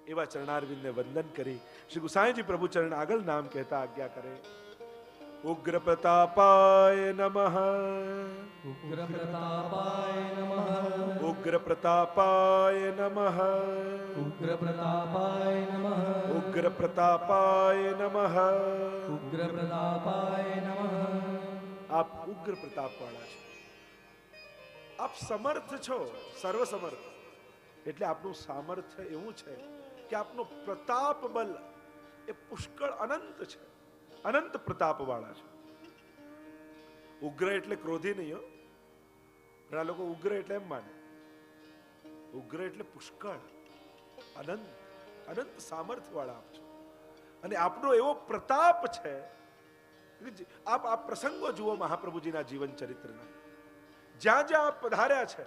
એવા ચરણારવિંદને વંદન કરી શ્રી ગુસાઈજી પ્રભુ ચરણ આગળ નામ કહેતા આજ્ઞા કરે. ઉગ્ર પ્રતાપાય નમઃ. ઉગ્ર પ્રતાપાય નમઃ. ઉગ્ર પ્રતાપાય નમઃ. ઉગ્ર પ્રતાપાય નમઃ. ઉગ્ર પ્રતાપાય નમઃ. ઉગ્ર પ્રતાપાય નમઃ. આપ ઉગ્ર પ્રતાપ વાળા છો, આપ સમર્થ છો, સર્વ સમર્થ. એટલે આપનું સામર્થ્ય એવું છે કે આપનો પ્રતાપ બલ એ પુષ્કળ અનંત છે, અનંત પ્રતાપ વાળા છે. ઉગ્ર એટલે ક્રોધી નહીં હો. ઘણા લોકો ઉગ્ર એટલે એમ માને. ઉગ્ર એટલે પુષ્કળ અનંત, અનંત સામર્થ્ય વાળા આપ છો. અને આપનો એવો પ્રતાપ છે. આપ પ્રસંગો જુઓ મહાપ્રભુજીના જીવન ચરિત્રના. જ્યાં જ્યાં આપ પધાર્યા છે,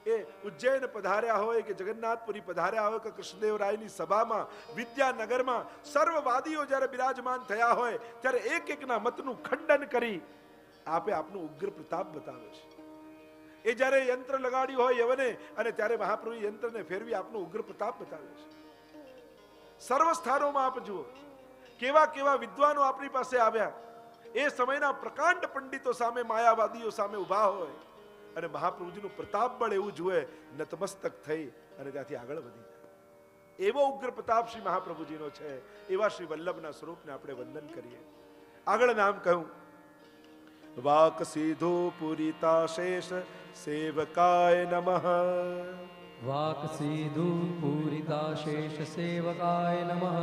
એ ઉજ્જૈન પધાર્યા હોય કે જગન્નાથપુરી પધાર્યા હોય કે કૃષ્ણદેવરાયની સભામાં, વિદ્યાનગરમાં સર્વવાદીઓ જ્યારે બિરાજમાન થયા હોય ત્યારે એક એકના મતનું ખંડન કરી આપે આપનું ઉગ્ર પ્રતાપ બતાવે છે. એ જ્યારે યંત્ર લગાડ્યું હોય યવને અને ત્યારે મહાપ્રભુ યંત્રને ફેરવી આપનું ઉગ્ર પ્રતાપ બતાવે છે. સર્વ સ્થાનોમાં આપ જુઓ કેવા કેવા વિદ્વાનો આપણી પાસે આવ્યા. એ સમયના પ્રકાંડ પંડિતો સામે, માયાવાદીઓ સામે ઉભા હોય અને મહાપ્રભુજીનું પ્રતાપ બળ એવું જુએ, નતમસ્તક થઈ અને ત્યાંથી આગળ વધી જાય. એવો ઉગ્ર પ્રતાપ શ્રી મહાપ્રભુજીનો છે. એવા શ્રી વલ્લભના સ્વરૂપને આપણે વંદન કરીએ. આગળ નામ કહ્યું. વાક સીધો પૂરિતા શેષ સેવકાય નમઃ. વાક સીધુ પૂરિતા શેષ સેવકાય નમઃ.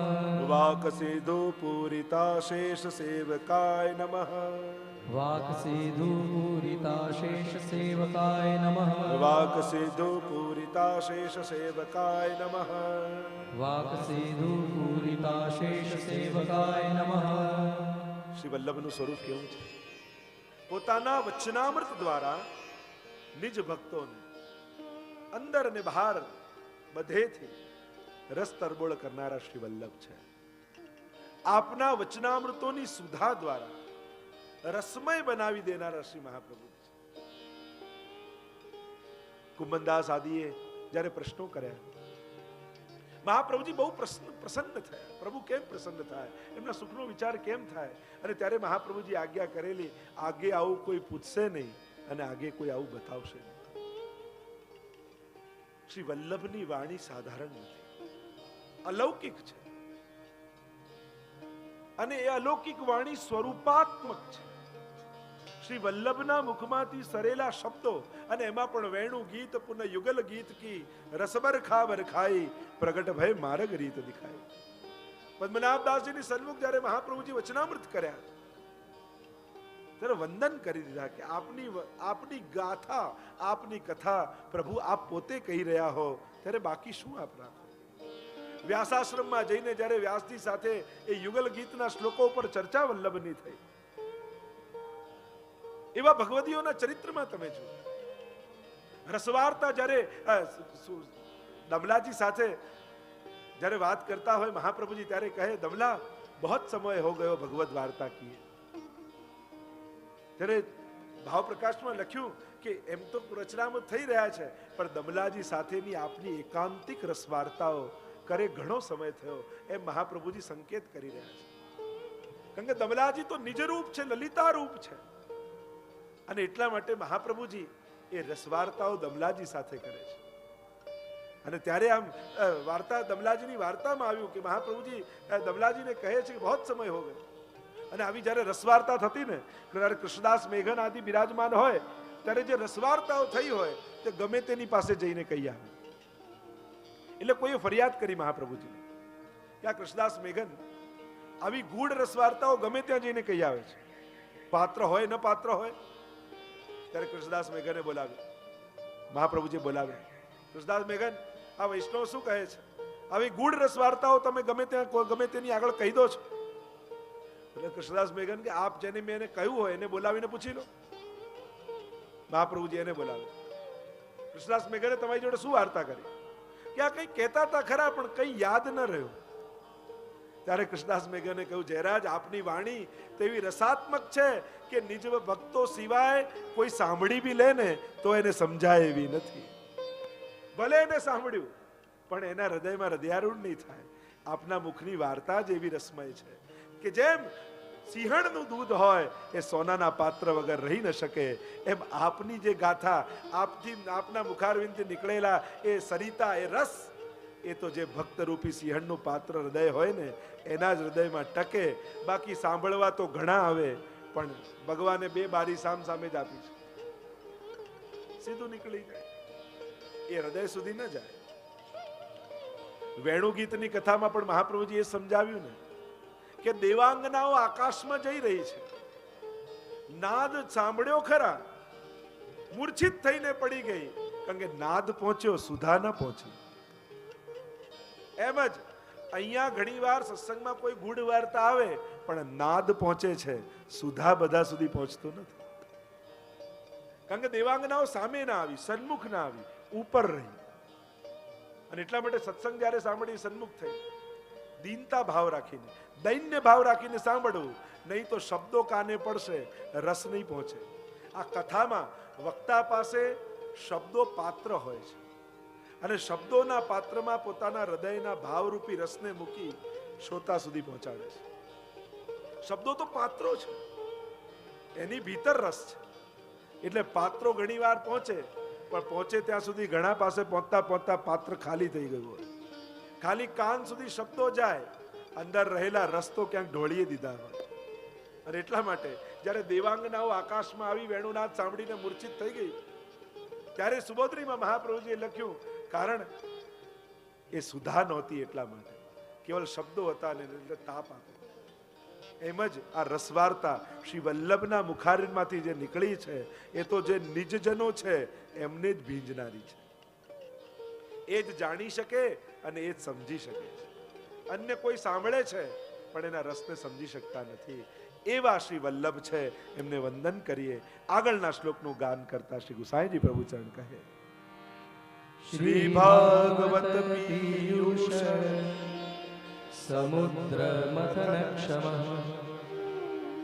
વાક સીધો પૂરિતા શેષ સેવકાય નમઃ. વાક સીધુ પૂરિતા શેષ સેવકાય નમઃ. વાક સીધો પૂરિતા શેષ સેવકાય નમઃ. વાક સીધુ પૂરિતા શેષ સેવકાય નમઃ. શ્રી વલ્લભનું સ્વરૂપ કેવું છે? પોતાના વચનામૃત દ્વારા નિજ ભક્તોને અંદર અને બહાર બધેથી રસ તરબોળ કરનારા શ્રી વલ્લભ છે. આપના વચનામૃતોની સુધા દ્વારા રસમય બનાવી દેનારા શ્રી મહાપ્રભુ છે. કુંભનદાસ આદિએ જ્યારે પ્રશ્નો કર્યા, મહાપ્રભુજી બહુ પ્રસન્ન થયા. પ્રભુ કેમ પ્રસન્ન થાય, એમના સુખનો વિચાર કેમ થાય? અને ત્યારે મહાપ્રભુજી આજ્ઞા કરેલી, આગે આવું કોઈ પૂછશે નહીં અને આગે કોઈ આવું બતાવશે નહીં. શ્રી વલ્લભની વાણી સાધારણ નથી, અલૌકિક છે. અને એ અલૌકિક વાણી સ્વરૂપાત્મક છે. શ્રી વલ્લભના મુખમાંથી સરેલા શબ્દો, અને એમાં પણ વેણુ ગીત પુનઃ યુગલ ગીત કી રસબર ખાબર ખાઈ પ્રગટ ભય માર્ગ રીત દિખાઈ. પદ્મનાભદાસજીની સન્મુખ જ્યારે મહાપ્રભુજી વચનામૃત કર્યા ત્યારે વંદન કરી દીધા કે આપની ગાથા, આપની કથા પ્રભુ આપ પોતે કહી રહ્યા હો, ત્યારે બાકી શું આપ રાખો? વ્યાસાશ્રમમાં જઈને જ્યારે વ્યાસજી સાથે એ યુગલ ગીતના શ્લોકો પર ચર્ચા વલ્લભની થઈ, એવા ભગવદીઓના ચરિત્રમાં તમે જુઓ. રસવાર્તા જ્યારે દમલાજી સાથે જ્યારે વાત કરતા હોય મહાપ્રભુજી, ત્યારે કહે, દમલા બહોત સમય હો ગયો ભગવદ વાર્તા કીએ. ત્યારે ભાવ પ્રકાશમાં લખ્યું કે એમ તો રચનામાં થઈ રહ્યા છે, પણ દમલાજી સાથેની આપની એકાંતિક રસવાર્તાઓ કરે ઘણો સમય થયો, એમ મહાપ્રભુજી સંકેત કરી રહ્યા છે. કારણ કે દમલાજી તો નિજ રૂપ છે, લલિતા રૂપ છે. અને એટલા માટે મહાપ્રભુજી એ રસવાર્તાઓ દમલાજી સાથે કરે છે. અને ત્યારે આમ વાર્તા દમલાજીની વાર્તામાં આવ્યું કે મહાપ્રભુજી દમલાજીને કહે છે કે બહુ સમય હો ગયો. અને આવી જ્યારે રસવાર્તા થતી ને, ત્યારે કૃષ્ણદાસ મેઘન આદિ બિરાજમાન હોય ત્યારે જે રસવાર્તાઓ થઈ હોય તે ગમે તેની પાસે જઈને કહી આવે. એટલે કોઈએ ફરિયાદ કરી મહાપ્રભુજીને કે આ કૃષ્ણદાસ મેઘન આવી ગૂઢ રસવાર્તાઓ ગમે ત્યાં જઈને કહી આવે છે, પાત્ર હોય ન પાત્ર હોય. ત્યારે કૃષ્ણદાસ મેઘને બોલાવ્યા, મહાપ્રભુજી બોલાવ્યા. કૃષ્ણદાસ મેઘન, આ વૈષ્ણવ શું કહે છે? આવી ગૂઢ રસવાર્તાઓ તમે ગમે ત્યાં ગમે તેની આગળ કહી દો છો. એટલે કૃષ્ણદાસ મેઘન કે આપ જેને મેં એને કહ્યું હોય એને બોલાવીને પૂછી લો. મહાપ્રભુજી એને બોલાવે. કૃષ્ણદાસ મેઘને તમારી જોડે શું વાર્તા કરી? કે આ કઈ કહેતા હતા ખરા પણ કઈ યાદ ન રહ્યું. ત્યારે કૃષ્ણદાસ મેઘને કહ્યું, જયરાજ આપની વાણી તેવી રસાત્મક છે કે નિજ ભક્તો સિવાય કોઈ સાંભળી બી લે ને તો એને સમજાય એવી નથી. ભલે એને સાંભળ્યું પણ એના હૃદયમાં હૃદયારૂઢ નહીં થાય. આપના મુખની વાર્તા જ એવી રસમય છે કે જેમ સિંહણનું દૂધ હોય એ સોનાના પાત્ર વગર રહી ન શકે, એમ આપની જે ગાથા, આપના મુખારવિંદથી નીકળેલા એ સરિતા, એ રસ, એ તો જે ભક્તરૂપી સિંહણનું પાત્ર હૃદય હોય ને એના જ હૃદયમાં ટકે. બાકી સાંભળવા તો ઘણા આવે, પણ ભગવાને 2 બારી સામે જ આપી છે, સીધું નીકળી જાય, એ હૃદય સુધી ન જાય. વેણુ ગીતની કથામાં પણ મહાપ્રભુજી એ સમજાવ્યું ને કે દેવાંગનાઓ આકાશમાં જઈ રહી છે, નાદ સાંભળ્યો ખરા, મૂર્છિત થઈને પડી ગઈ, કારણ કે નાદ પહોંચ્યો, સુધા ન પહોંચી. એમ જ અહીંયા ઘણીવાર સત્સંગમાં કોઈ ગુડ વાર્તા આવે, પણ નાદ પહોંચે છે, સુધા બધા સુધી પહોંચતો નથી. કારણ કે દેવાંગનાઓ સામે ના આવી, સન્મુખ ના આવી, ઉપર રહી. અને એટલા માટે સત્સંગ જ્યારે સાંભળી સન્મુખ થઈ, દીનતા ભાવ રાખીને, દૈન્ય ભાવ રાખીને સાંભળવું, નહીં તો શબ્દો કાને પડશે, રસ નહીં પહોંચે. આ કથામાં વક્તા પાસે શબ્દો પાત્ર હોય છે, અને શબ્દોના પાત્રમાં પોતાના હૃદયના ભાવરૂપી રસને મૂકી શ્રોતા સુધી પહોંચાડે છે. શબ્દો તો પાત્રો છે, એની ભીતર રસ છે. એટલે પાત્રો ઘણી વાર પહોંચે, પણ પહોંચે ત્યાં સુધી ઘણા પાસે પહોંચતા પહોંચતા પાત્ર ખાલી થઈ ગયું હોય. ખાલી કાન સુધી શબ્દો જાય, અંદર રહેલા રસ તો ક્યાંક ઢોળીએ દીધા હોય. અને એટલા માટે જ્યારે દેવાંગનાઓ આકાશમાં આવી વેણુનાદ સાંભળીને મૂર્છિત થઈ ગઈ, ત્યારે સુબોધરીમાં મહાપ્રભુજીએ લખ્યું, કારણ એ સુધા નહોતી, એટલા માટે કેવલ શબ્દો હતા ને એટલે તાપ આપે. એમ જ આ રસવાર્તા શ્રી વલ્લભના મુખારમાંથી જે નીકળી છે, એ તો જે નિજજનો છે એમને જ ભીંજનારી છે. એ જ જાણી શકે અને એ જ સમજી શકે છે. અન્ય કોઈ સાંભળે છે પણ એના રસને સમજી શકતા નથી. એવા શ્રી વલ્લભ છે, એમને વંદન કરીએ. આગળના શ્લોકનું ગાન કરતા શ્રી ગુસાઈજી પ્રભુચરણ કહે, શ્રી ભાગવત પીયુષ સમુદ્ર મથનક્ષમ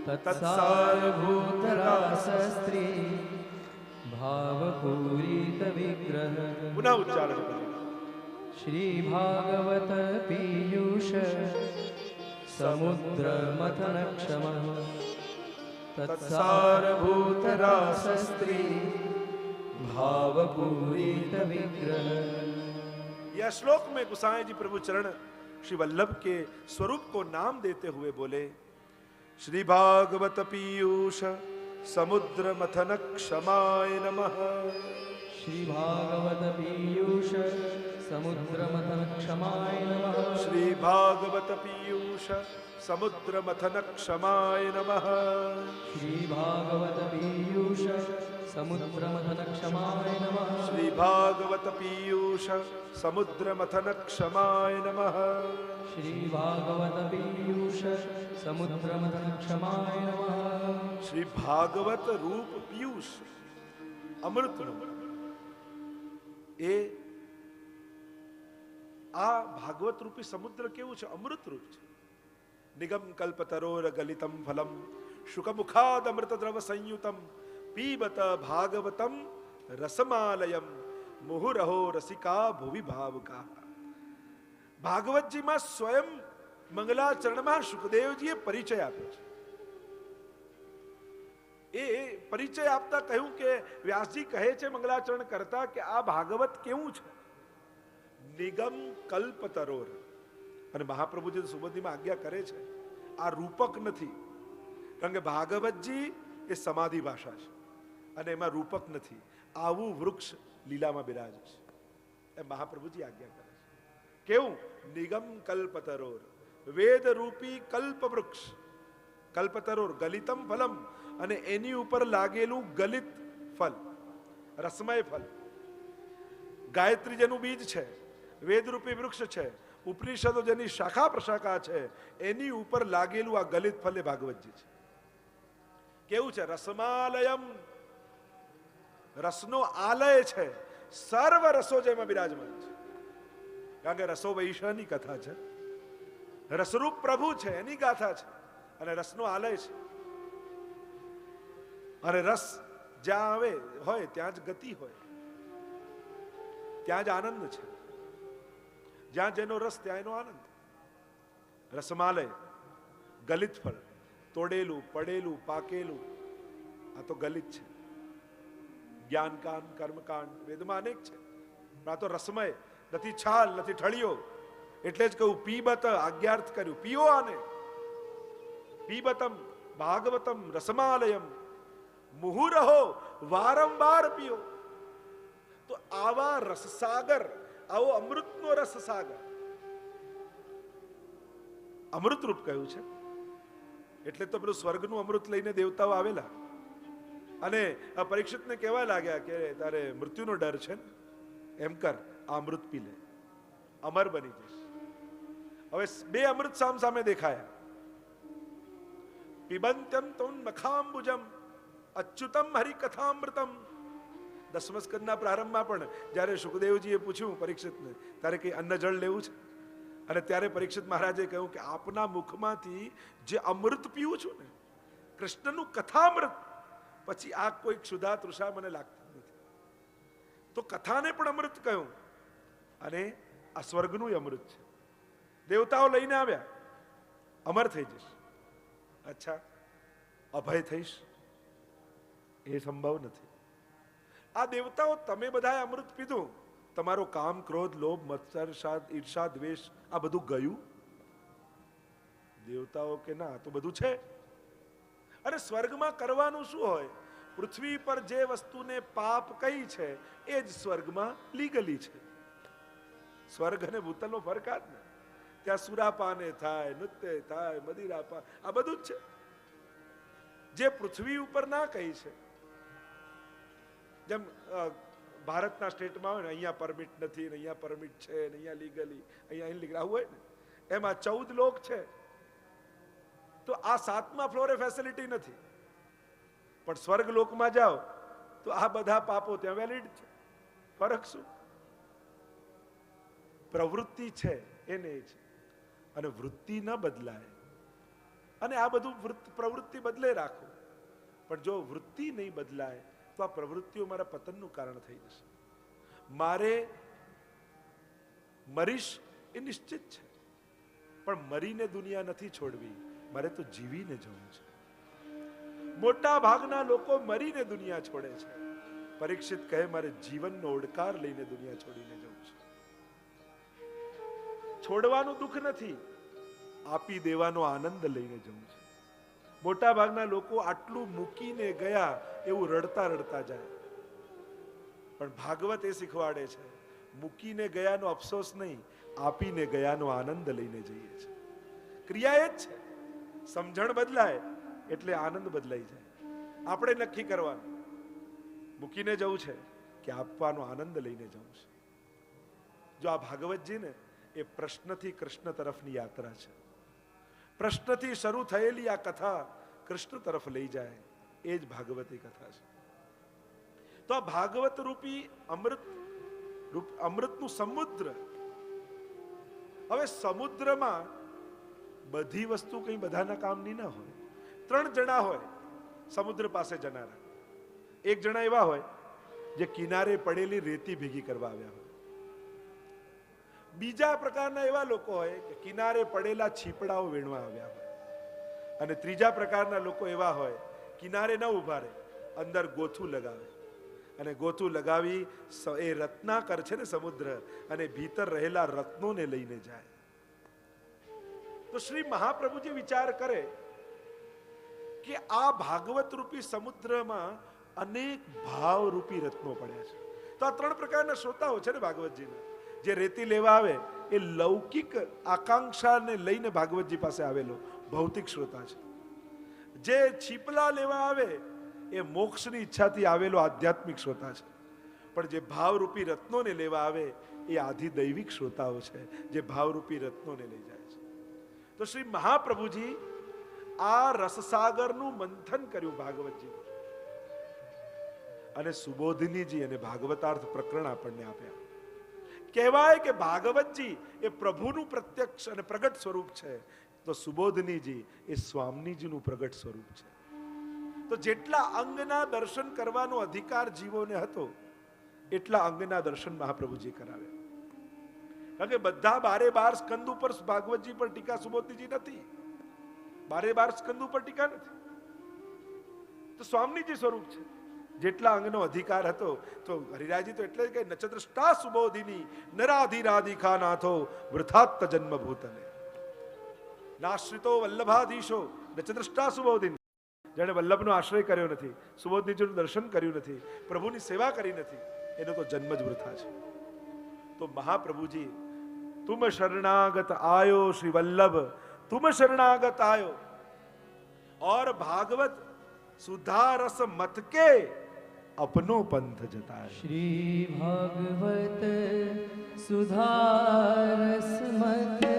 તત્સારભૂતરાસસ્ત્રી ભાવપૂરિત વિગ્રહ. પુનઃ ઉચ્ચારણ કરો. શ્રી ભાગવત પીયુષ સમુદ્ર મથનક્ષમ તત્સારભૂતરાસસ્ત્રી भावपूरित विग्रह. यह श्लोक में गोसाई जी प्रभु चरण श्री वल्लभ के स्वरूप को नाम देते हुए बोले, श्री भागवत पीयूष समुद्र मथन क्षमाय नमः. श्री भागवत पीयूष समुद्र मथन क्षमाय नमः. श्री भागवत पीयूष समुद्र मथन क्षमाय नमः. श्री भागवत पीयूष समुद्र मथन क्षमाय नमः. श्री भागवत पीयूष समुद्र मथन क्षमाय नमः. श्री भागवत पीयूष समुद्र मथन क्षमाय नमः. श्री भागवत रूप पीयूष अमृत ए आ भागवत रूपी समुद्र केवुं छे? अमृत रूप छे. निगम कल्पतरोर गलितम फलम शुकमुखाद अमृत द्रव संयुतम पीबत भागवतम रसमालयम मुहुरहो रसिका भुवि भावका. ભાગવતજી માં સ્વયં મંગલાચરણમાં સુખદેવજીએ પરિચય આપ્યો છે. એ પરિચય આપતા કહ્યું કે વ્યાસજી કહે છે મંગલાચરણ કરતા કે આ ભાગવત કેવું છે? નિગમ કલ્પતરોર. અને મહાપ્રભુજી સુબોધીમાં આજ્ઞા કરે છે, આ રૂપક નથી, કારણ કે ભાગવતજી એ સમાધિ ભાષા છે અને એમાં રૂપક નથી. આવું વૃક્ષ લીલામાં બિરાજ છે એ મહાપ્રભુજી આજ્ઞા કરે છે. કેવું? નિગમ કલ્પતરોર, વેદ રૂપી કલ્પ વૃક્ષ. કલ્પતરોર ગલિતમ ફલમ, અને એની ઉપર લાગેલું ગલિત ફલ, રસમય ફલ. ગાયત્રી જેનું બીજ છે, વેદરૂપી વૃક્ષ છે, ઉપનિષદો જેની શાખા પ્રશાખા છે, એની ઉપર લાગેલું આ ગલિત ફલ એ ભાગવતજી છે. કેવું છે? રસમાલયમ, રસનો આલય છે. સર્વ રસો જેમાં બિરાજમાન છે, કારણ કે રસો વૈશ્વની કથા છે, રસરૂપ પ્રભુ છે એની ગાથા છે, અને રસનો આલય છે. અને રસ જ્યાં આવે હોય ત્યાં જ ગતિ હોય, ત્યાં જ આનંદ છે. જ્યાં જેનો રસ ત્યાં એનો આનંદ. રસમાલય, ગલિત ફળ, તોડેલું, પડેલું, પાકેલું, આ તો ગલિત છે. જ્ઞાનકાંડ, કર્મકાંડ વેદમાં અનેક છે, પણ આ તો રસમય, નથી છાલ, નથી ઠળિયો. એટલે જ કહું પીબત, આજ્ઞાર્થ કર્યું, પીઓ આને. પીબતમ ભાગવતમ રસમાલયમ મુહુરહો, વારંવાર પીઓ. તો આવા રસસાગર, આવો અમૃતનો રસસાગર, અમૃત રૂપ કહ્યું છે. એટલે તો પેલું સ્વર્ગનું અમૃત લઈને દેવતાઓ આવેલા અને આ પરીક્ષિતને કહેવા લાગ્યા કે તારે મૃત્યુનો ડર છે ને, એમ કર, આ અમૃત પી લે, અમર બની જઈશ. હવે બે અમૃત સામ સામે દેખાયા. પિબંત્યમ તમ મખાંબુજમ અચ્યુતમ હરિકથામૃતમ. દસમ સ્કંદના પ્રારંભમાં પણ જ્યારે સુખદેવજીએ પૂછ્યું પરીક્ષિતને, તારે કઈ અન્ન જળ લેવું છે? અને ત્યારે પરીક્ષિત મહારાજે કહ્યું કે આપના મુખમાંથી જે અમૃત પીવું છું ને, કૃષ્ણનું કથામૃત, પછી આ કોઈ ક્ષુધા તૃષા મને લાગતી નથી. તો કથાને પણ અમૃત કહ્યું અને આ સ્વર્ગનું અમૃત છે. દેવતાઓ લઈને આવ્યા, અમર થઈ જઈશ. અચ્છા, અભય થઈશ? એ સંભવ નથી. આ દેવતાઓ, તમે બધાએ અમૃત પીધું, તમારો કામ, ક્રોધ, લોભ, મત્સર, ઈર્ષા, દ્વેષ, આ બધું ગયું? દેવતાઓ કે ના, તો બધું છે. અને સ્વર્ગમાં કરવાનું શું હોય? પૃથ્વી પર જે વસ્તુને પાપ કહી છે એ જ સ્વર્ગમાં લીગલી છે. સ્વર્ગ અને ભૂતલનો ફરક જ ને. ત્યાં સુરાપાને થાય, નૃત્ય થાય, મદિરાપાન, આ બધું જ છે. જે પૃથ્વી ઉપર ના કહી છે, જેમ ભારતના સ્ટેટમાં હોય ને, અહીંયા પરમિટ નથી ને અહીંયા પરમિટ છે ને અહીંયા લીગલી, અહીંયા ઇનલીગલ, આવું હોય ને. એમાં 14 લોક છે, તો આ 7મા ફ્લોરે ફેસિલિટી નથી, પણ સ્વર્ગ લોકમાં જાઓ તો આ બધા પાપો ત્યાં વેલિડ છે. ફરક શું? પ્રવૃત્તિ છે એને છે, અને વૃત્તિ ન બદલાય. અને આ બધું પ્રવૃત્તિ બદલે રાખો, પણ જો વૃત્તિ નહીં બદલાય તો આ પ્રવૃત્તિઓ મારા પતનનું કારણ થઈ જશે. મારે મરીશ એ નિશ્ચિત છે, પણ મરીને દુનિયા નથી છોડવી, મારે તો જીવીને જવું છે. મોટા ભાગના લોકો મરીને દુનિયા છોડે છે. પરીક્ષિત કહે મારે જીવનનો ઓડકાર લઈને દુનિયા છોડીને જવું છે. છોડવાનું દુઃખ નથી, આપી દેવાનો આનંદ લઈને જવું છે. મોટા ભાગના લોકો આટલું મૂકીને ગયા એવું રડતા રડતા જાય, પણ ભાગવત એ શીખવાડે છે, મૂકીને ગયાનો અફસોસ નહીં, આપીને ગયાનો આનંદ લઈને જઈએ છીએ. ક્રિયા એ જ છે. સમજણ બદલાય એટલે આનંદ બદલાઈ જાય. આપણે નક્કી કરવાનું, મૂકીને જવું છે કે આપવાનો આનંદ લઈને જવું છે. જો આ ભાગવતજી ને એ પ્રશ્નથી કૃષ્ણ તરફની યાત્રા છે. પ્રશ્નથી શરૂ થયેલી આ કથા કૃષ્ણ તરફ લઈ જાય, એ જ ભાગવતી કથા છે. તો આ ભાગવત રૂપી અમૃતનું સમુદ્ર. હવે સમુદ્રમાં બધી વસ્તુ કઈ બધાના કામની ના હોય. 3 જણા હોય સમુદ્ર પાસે જનારા. એક જણા એવા હોય જે કિનારે પડેલી રેતી ભેગી કરવા આવ્યા હોય. બીજા પ્રકારના એવા લોકો હોય કે કિનારે પડેલા છીપડાઓ વીણવા આવ્યા હોય. અને ત્રીજા પ્રકારના લોકો એવા હોય, કિનારે ન ઉભા રહે, અંદર ગોથું લગાવે, અને ગોથું લગાવી એ રત્નાકર છે ને સમુદ્ર, અને ભીતર રહેલા રત્નોને લઈને જાય. તો શ્રી મહાપ્રભુજી વિચાર કરે કે આ ભાગવત રૂપી સમુદ્રમાં અનેક ભાવ રૂપી રત્નો પડ્યા છે. તો આ 3 પ્રકારના શ્રોતાઓ છે ને ભાગવતજીના. જે રેતી લેવા આવે એ લૌકિક આકાંક્ષાને લઈને ભાગવતજી પાસે આવેલો ભૌતિક શ્રોતા છે. જે છીપલા લેવા આવે એ મોક્ષની ઈચ્છાથી આવેલો આધ્યાત્મિક શ્રોતા છે. પણ જે ભાવરૂપી રત્નોને લેવા આવે એ આધિદૈવિક શ્રોતાઓ છે, જે ભાવરૂપી રત્નોને લઈ જાય છે. તો શ્રી મહાપ્રભુજી આ રસસાગરનું મંથન કર્યું ભાગવતજી, અને સુબોધિનીજી અને ભાગવતાર્થ પ્રકરણ આપણને આપ્યા. કહેવાય કે ભાગવતજી એ પ્રભુનું પ્રત્યક્ષ અને પ્રગટ સ્વરૂપ છે, તો સુબોધિનીજી એ સ્વામીજીનું પ્રગટ સ્વરૂપ છે. તો જેટલા અંગના દર્શન કરવાનો અધિકાર જીવોને હતો, એટલા અંગના દર્શન મહાપ્રભુજી કરાવ્યા. કારણ કે બધા 12 સ્કંદ ઉપર ભાગવતજી પર ટીકા સુબોધજીજી નથી, 12 સ્કંદ ઉપર ટીકા નથી. તો સ્વામીજી સ્વરૂપ છે. જેટલા અંગનો અધિકાર હતો તો હરિરાયજી તો એટલે કે નચદ્રષ્ટા સુબોધિની નરાધિરાધિકા નાથો વૃથાત્ત જન્મ ભૂતલે નાશ્રિતો વલ્લભાધીશો નચદ્રષ્ટા સુબોધિની. જેણે વલ્લભનો આશ્રય કર્યો નથી, સુબોધજીનું દર્શન કર્યું નથી, પ્રભુની સેવા કરી નથી, એનો તો જન્મ જ વૃથા છે. તો મહાપ્રભુજી તુમ શરણાગત આયો શ્રી વલ્લભ, તુમ શરણાગત આયો और भागवत सुधा रस मत के अपनो पंथ जताए. श्री भागवत सुधा रस मत के,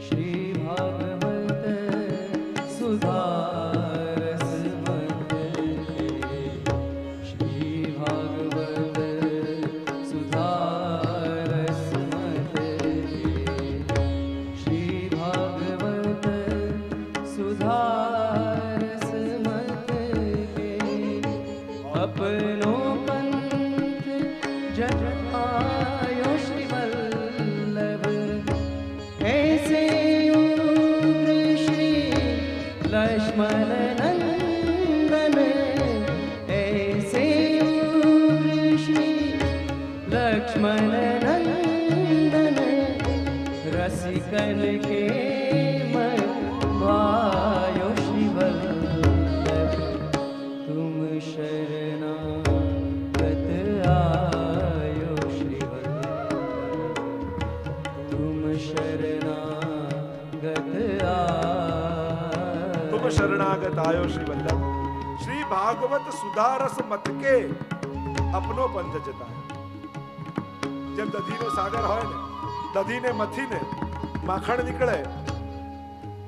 श्री भागवत सुधा रस मत के, श्री भागवत सुधा रस मत के, श्री भागवत सुधा रस मत के, अपनो पंथ जतायो श्री वल्लभ, ऐसे उग्र श्री लक्ष्मण नंदन, ऐसे उग्र श्री लक्ष्मण नंदन, रसिकन के भायो श्री वल्लभ, तुम शरणागत आयो श्री वल्लभ, तुम शरणागत आयो. तुम शरणागत आयो श्री वल्लभ, श्री भागवत सुधा रस मत के अपनो पंथ जतायो. જેમ દધીનો સાગર હોય ને, દધીને મથીને માખણ નીકળે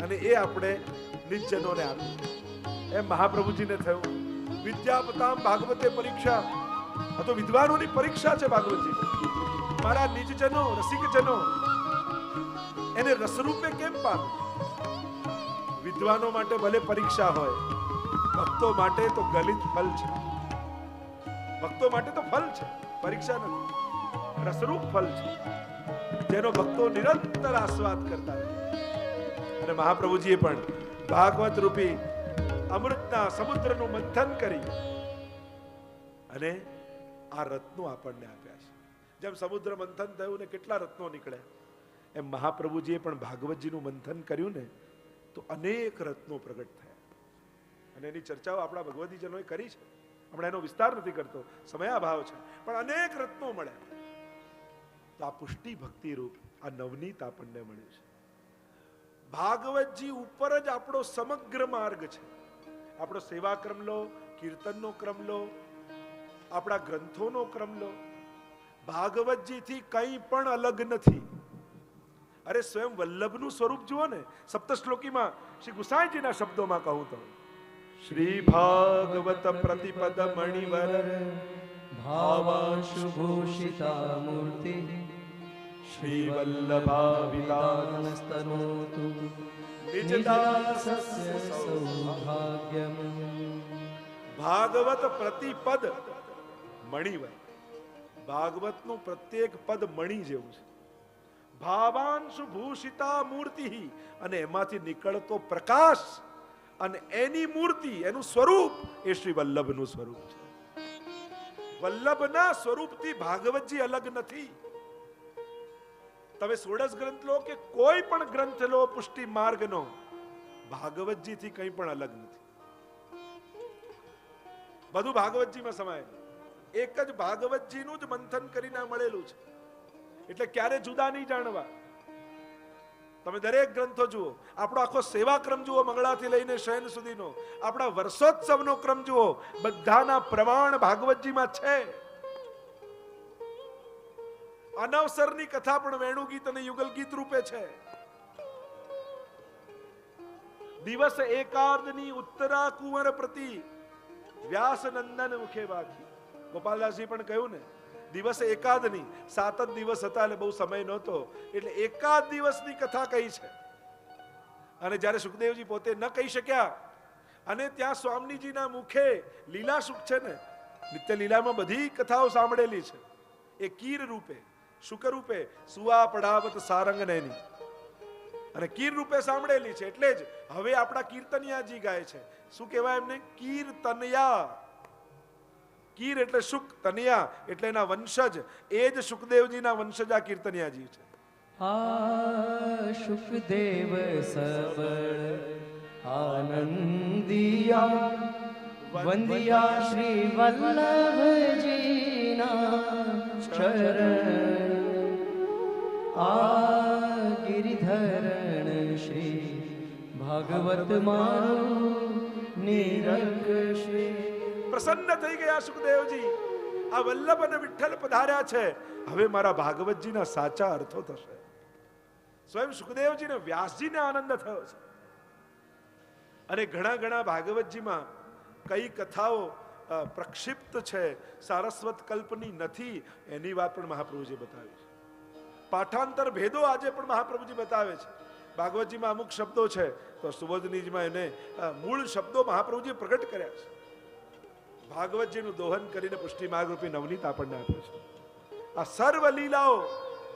અને એ આપણે નિજજનોને આપીએ, એમ મહાપ્રભુજીને થયું. વિદ્યાપતામ ભાગવતે પરીક્ષા, આ તો વિદ્વાનોની પરીક્ષા છે ભાગવતજી. મારા નિજજનો રસિકજનો એને રસરૂપે કેમ પામે? વિદ્વાનો માટે ભલે પરીક્ષા હોય, ભક્તો માટે તો ગલિત ફલ છે. ભક્તો માટે તો ફલ છે, પરીક્ષા નથી, રસરૂપ ફલ છે, જેનો ભક્તો નિરંતર આસ્વાદ કરતા રહે. અને મહાપ્રભુજીએ પણ ભાગવત રૂપી અમૃતના સમુદ્રનું મંથન કરી અને આ રત્નો આપણને આપ્યા છે. જેમ સમુદ્ર મંથન થયું ને કેટલા રત્નો નીકળ્યા, એમ મહાપ્રભુજીએ પણ ભાગવતજીનું મંથન કર્યું ને તો અનેક રત્નો પ્રગટ થયા. અને એની ચર્ચાઓ આપણા ભગવતીજનોએ કરી છે, હમણાં એનો વિસ્તાર નથી કરતો, સમયાભાવ છે, પણ અનેક રત્નો મળ્યા. તો આ પુષ્ટિ ભક્તિ રૂપ આ નવનીત આપણને મળ્યું છે. ભાગવતજી ઉપર જ આપણો સમગ્ર માર્ગ છે. આપણો સેવા ક્રમ લો, કીર્તનનો ક્રમ લો, આપણા ગ્રંથોનો ક્રમ લો, ભાગવતજીથી કંઈ પણ અલગ નથી. અરે સ્વયં વલ્લભનું સ્વરૂપ જુઓ ને, સપ્તશ્લોકીમાં શ્રી ગુસાઈજીના શબ્દોમાં કહું તો શ્રી ભાગવત પ્રતિપદ મણિવર भावांशुभूषिता मूर्ति, श्री वल्लभावितानस्तनोतु निजदासस्य सौभाग्यम्. ભાગવત પ્રતિપદ મણિવર, ભાગવતનું પ્રત્યેક પદ મણિ જેવું છે. ભાવાંશુ ભૂષિતા મૂર્તિ, અને એમાંથી નીકળતો પ્રકાશ અને એની મૂર્તિ, એનું સ્વરૂપ એ શ્રી વલ્લભનું સ્વરૂપ છે. વલ્લભના સ્વરૂપથી ભાગવતજી અલગ નથી. તમે 16 ગ્રંથ લો કે કોઈ પણ ગ્રંથ લો પુષ્ટિ માર્ગનો, ભાગવતજીથી કંઈ પણ અલગ નથી. બધું ભાગવતજીમાં સમાયેલું, એક જ ભાગવતજીનું જ મંથન કરીને મળેલું છે. એટલે ક્યારે જુદા નહીં જાણવા. તમે દરેક ગ્રંથો જુઓ, આપણો આખો સેવા ક્રમ જુઓ, મંગળાથી લઈને શયન સુધીનો, આપણા વર્ષોત્સવનો ક્રમ જુઓ, બધાના પ્રમાણ ભાગવતજીમાં છે. અનવસરની કથા પણ વેણુ ગીત અને યુગલ ગીત રૂપે છે. દિવસ એકાદની ઉત્તરા કુંવર પ્રતિ વ્યાસ નંદન મુખે વાગી. ગોપાલદાસજી પણ કહ્યું ને, દિવસ એકાદની, 7 જ દિવસ હતા એટલે બહુ સમય નહોતો, એટલે એકાદ દિવસની કથા કહી છે. અને જ્યારે સુખદેવજી પોતે ન કહી શક્યા અને ત્યાં સ્વામીજીના મુખે લીલા સુખ છે ને, નિત્ય લીલામાં બધી કથાઓ સાંભળેલી છે, એ કીર રૂપે શુક રૂપે સુવા પડાવત સારંગ નૈની, અને કીર રૂપે સાંભળેલી છે. એટલે જ હવે આપણા કીર્તનિયાજી ગાય છે. શું કહેવાય એમને? કીર્તનયા. કીર એટલે શુક, તનયા એટલે એના વંશજ. એ જ સુખદેવજીના વંશજ આ કીર્તનિયાજી છે. આ શુકદેવ સબળ આનંદિયા વંદિયા શ્રી વલ્લભજીના ચરણ. આ ગિરિધરણ શ્રી ભાગવત માનું નિરંક શ્રી. પ્રસન્ન થઈ ગયા સુખદેવજી. આ વલ્લભ અને વિઠ્ઠલ પધાર્યા છે, હવે મારા ભાગવતજીના સાચા અર્થો થશે. સ્વયં સુખદેવજીને વ્યાસજીને આનંદ થયો છે. અને ઘણા ઘણા ભાગવતજીમાં કઈ કથાઓ પ્રક્ષિપ્ત છે, સારસ્વત કલ્પની નથી, એની વાત પણ મહાપ્રભુજી બતાવી છે. પાઠાંતર ભેદો આજે પણ મહાપ્રભુજી બતાવે છે. ભાગવતજીમાં અમુક શબ્દો છે તો સુબોધનીજીમાં એને મૂળ શબ્દો મહાપ્રભુજી પ્રગટ કર્યા છે. ભાગવતજીનું દોહન કરીને પુષ્ટિ માર્ગ રૂપી નવનીત આપણને આપ્યું છે. આ સર્વ લીલાઓ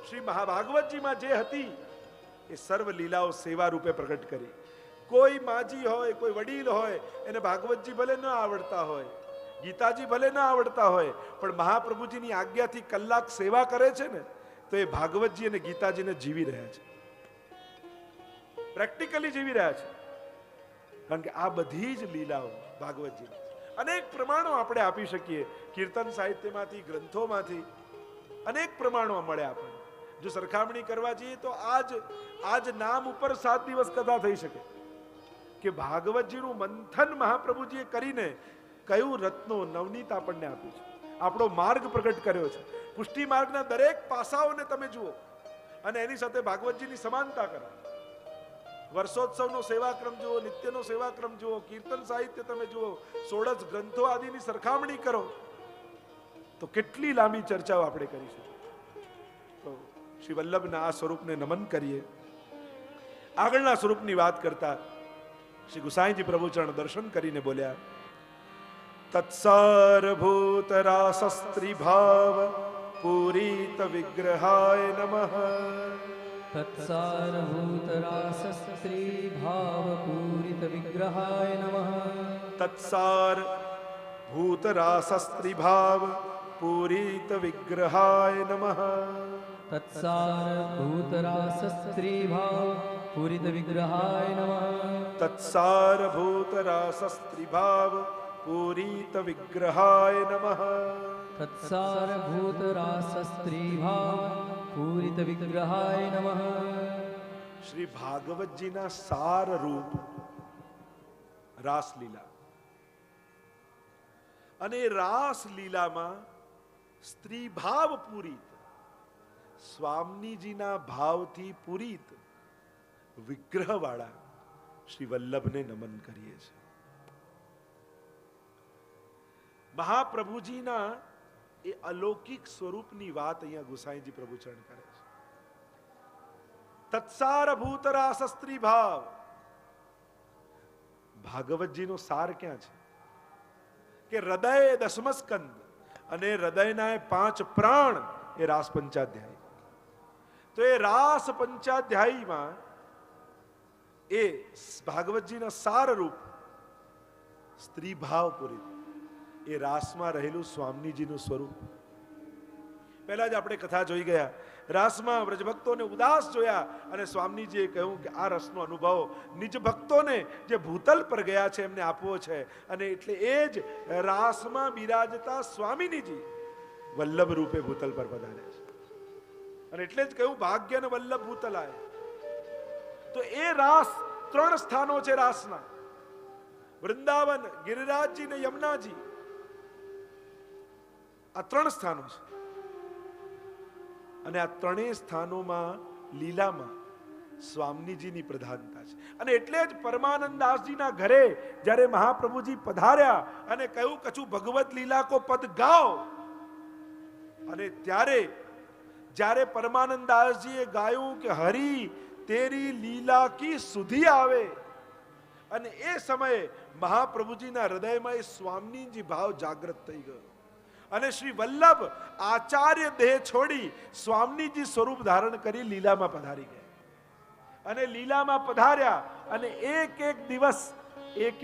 શ્રી મહાભાગવતજીમાં જે હતી એ સર્વ લીલાઓ સેવા રૂપે પ્રગટ કરી. કોઈ માજી હોય, કોઈ વડીલ હોય, એને ભાગવતજી ભલે ન આવડતા હોય, ગીતાજી ભલે ન આવડતા હોય, પણ મહાપ્રભુજીની આજ્ઞાથી કલાક સેવા કરે છે ને, તો એ ભાગવતજી અને ગીતાજીને જીવી રહ્યા છે, પ્રેક્ટિકલી જીવી રહ્યા છે. કારણ કે આ બધી જ લીલાઓ ભાગવતજી. અનેક પ્રમાણો આપણે આપી શકીએ કીર્તન સાહિત્યમાંથી, ગ્રંથોમાંથી અનેક પ્રમાણો મળે આપણને. જો સરખામણી કરવા જઈએ તો આજ નામ ઉપર 7 દિવસ કથા થઈ શકે કે ભાગવતજીનું મંથન મહાપ્રભુજીએ કરીને કયું રત્નો નવનીત આપણને આપ્યું છે, આપણો માર્ગ પ્રગટ કર્યો છે. પુષ્ટિ માર્ગના દરેક પાસાઓને તમે જુઓ અને એની સાથે ભાગવતજીની સમાનતા કરો. વર્ષોત્સવનો સેવાક્રમ જુઓ, નિત્યનો સેવાક્રમ જુઓ, કીર્તન સાહિત્ય તમે જુઓ, 16 ગ્રંથો આદિની સરખામણી કરો તો કેટલી લાંબી ચર્ચાઓ આપણે કરીશું. તો શ્રી વલ્લભના આ સ્વરૂપને નમન કરીએ. આગળના સ્વરૂપની વાત કરતા શ્રી ગુસાઈજી પ્રભુચરણ દર્શન કરીને બોલ્યા, તત્સારભૂત રાસસ્ત્રી ભાવ પૂરિત વિગ્રહાય નમઃ. તત્સારભૂત રાસસ્ત્રી ભાવ પૂરિત વિગ્રહાય નમઃ. તત્સાર ભૂત રાસસ્ત્રી ભાવ પૂરિત વિગ્રહાય નમઃ. તત્સારભૂત રાસસ્ત્રી ભાવ પૂરિત વિગ્રહાય નમઃ. તત્સારભૂત રાસસ્ત્રી ભાવ પૂરિત વિગ્રહાય નમઃ. તત્સારભૂત રાસસ્ત્રી ભાવ પૂરિત વિગ્રહાય નમઃ. શ્રી ભાગવતજીના સાર રૂપ રાસલીલા, અને રાસલીલામાં સ્ત્રી ભાવ પૂરિત, સ્વામીજીના ભાવથી પૂરિત વિગ્રહ વાળા શ્રી વલ્લભને નમન કરીએ છીએ. મહાપ્રભુજીના એ અલૌકિક સ્વરૂપની વાત અહીંયા ગુસાઈજી પ્રભુચરણ કરે છે. તત્સારભૂત રાસસ્ત્રી ભાવ, ભાગવતજીનો સાર ક્યાં છે કે હૃદય દશમસ્કંદ અને હૃદયના 5 પ્રાણ એ રાસ પંચાધ્યાયી. તો એ રાસ પંચાધ્યાયીમાં એ ભાગવતજીના સાર રૂપ સ્ત્રી ભાવ પૂરિત એ રાસમાં રહેલું સ્વામીજીનું સ્વરૂપ. પહેલા જ આપણે કથા જોઈ ગયા. રાસમાં વ્રજભક્તોને ઉદાસ જોયા અને સ્વામીજીએ કહ્યું કે આ રસનો અનુભવ નિજ ભક્તોને જે ભૂતલ પર ગયા છે એમને આપવો છે. અને એટલે એ જ રાસમાં બિરાજતા સ્વામીજી વલ્લભ રૂપે ભૂતલ પર પધાર્યા છે. અને એટલે જ કહ્યું ભાગ્યન વલ્લભ ભૂતલાય. તો એ રાસ 3 સ્થાનો છે રાસના: વૃંદાવન, ગિરિરાજજી ને યમુનાજી. આ 3 સ્થાનો છે. અને આ 3 સ્થાનોમાં લીલામાં સ્વામીજીની પ્રધાનતા છે. અને એટલે જ પરમાનંદાસજીના ઘરે જ્યારે મહાપ્રભુજી પધાર્યા અને કહ્યું કછું ભગવત લીલા કો પદ ગાઓ, અને ત્યારે જ્યારે પરમાનંદાસજીએ ગાયું કે હરી તેરી લીલા કી સુધી આવે, અને એ સમયે મહાપ્રભુજીના હૃદયમાં એ સ્વામીજી ભાવ જાગૃત થઈ ગયો. અને શ્રી વલ્લભ આચાર્ય દેહ છોડી સ્વામીજી સ્વરૂપ ધારણ કરી લીલામાં પધારી ગયા અને લીલામાં પધાર્યા અને એક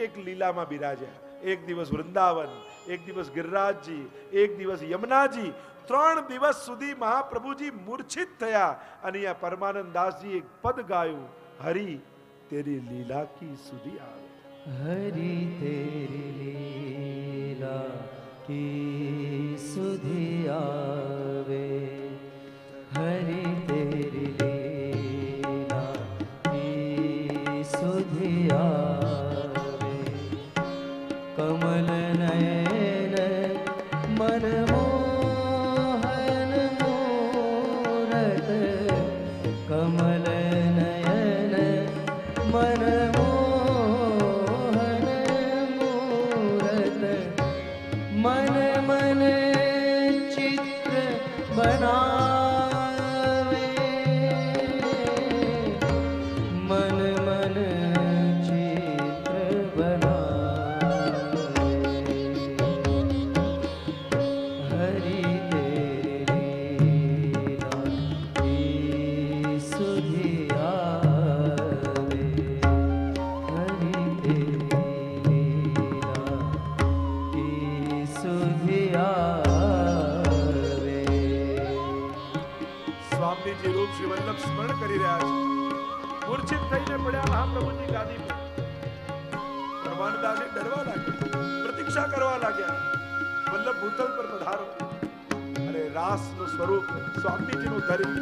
એક લીલામાં બિરાજ્યા. એક દિવસ વૃંદાવન, એક દિવસ ગિરિરાજજી, એક દિવસ યમુનાજી. 3 દિવસ સુધી મહાપ્રભુજી મૂર્છિત થયા અને અહીંયા પરમાનંદ દાસજી એક પદ ગાયું, હરી તેરી લીલા કી સુધી આવે. હરી તેરી લીલા કી સુધી આવે, હરી તેરી લીલા કી સુધી આવે. કમલ નયન મન મોહન મૂરત, કમલ નયન મન મોહન મૂરત, મન મન ચિત્ર બનાવે, મન મન ચિત્ર બનાવે. હરી તેરી લીલા કી સુધી આવે, હરી તેરી લીલા કી સુધી આવે. સ્વામીજી રૂપ શ્રી વલ્લભ સ્મરણ કરી રહ્યા છે. મૂર્છિત થઈને પડ્યા મહાપ્રભુજી ગાદી પર. પરમાનંદાસજી ડરવા લાગ્યા, પ્રતીક્ષા કરવા લાગ્યા, વલ્લભ ભૂતલ પર પધારો. અને રાસનું સ્વરૂપ સ્વામીજીનું ધરી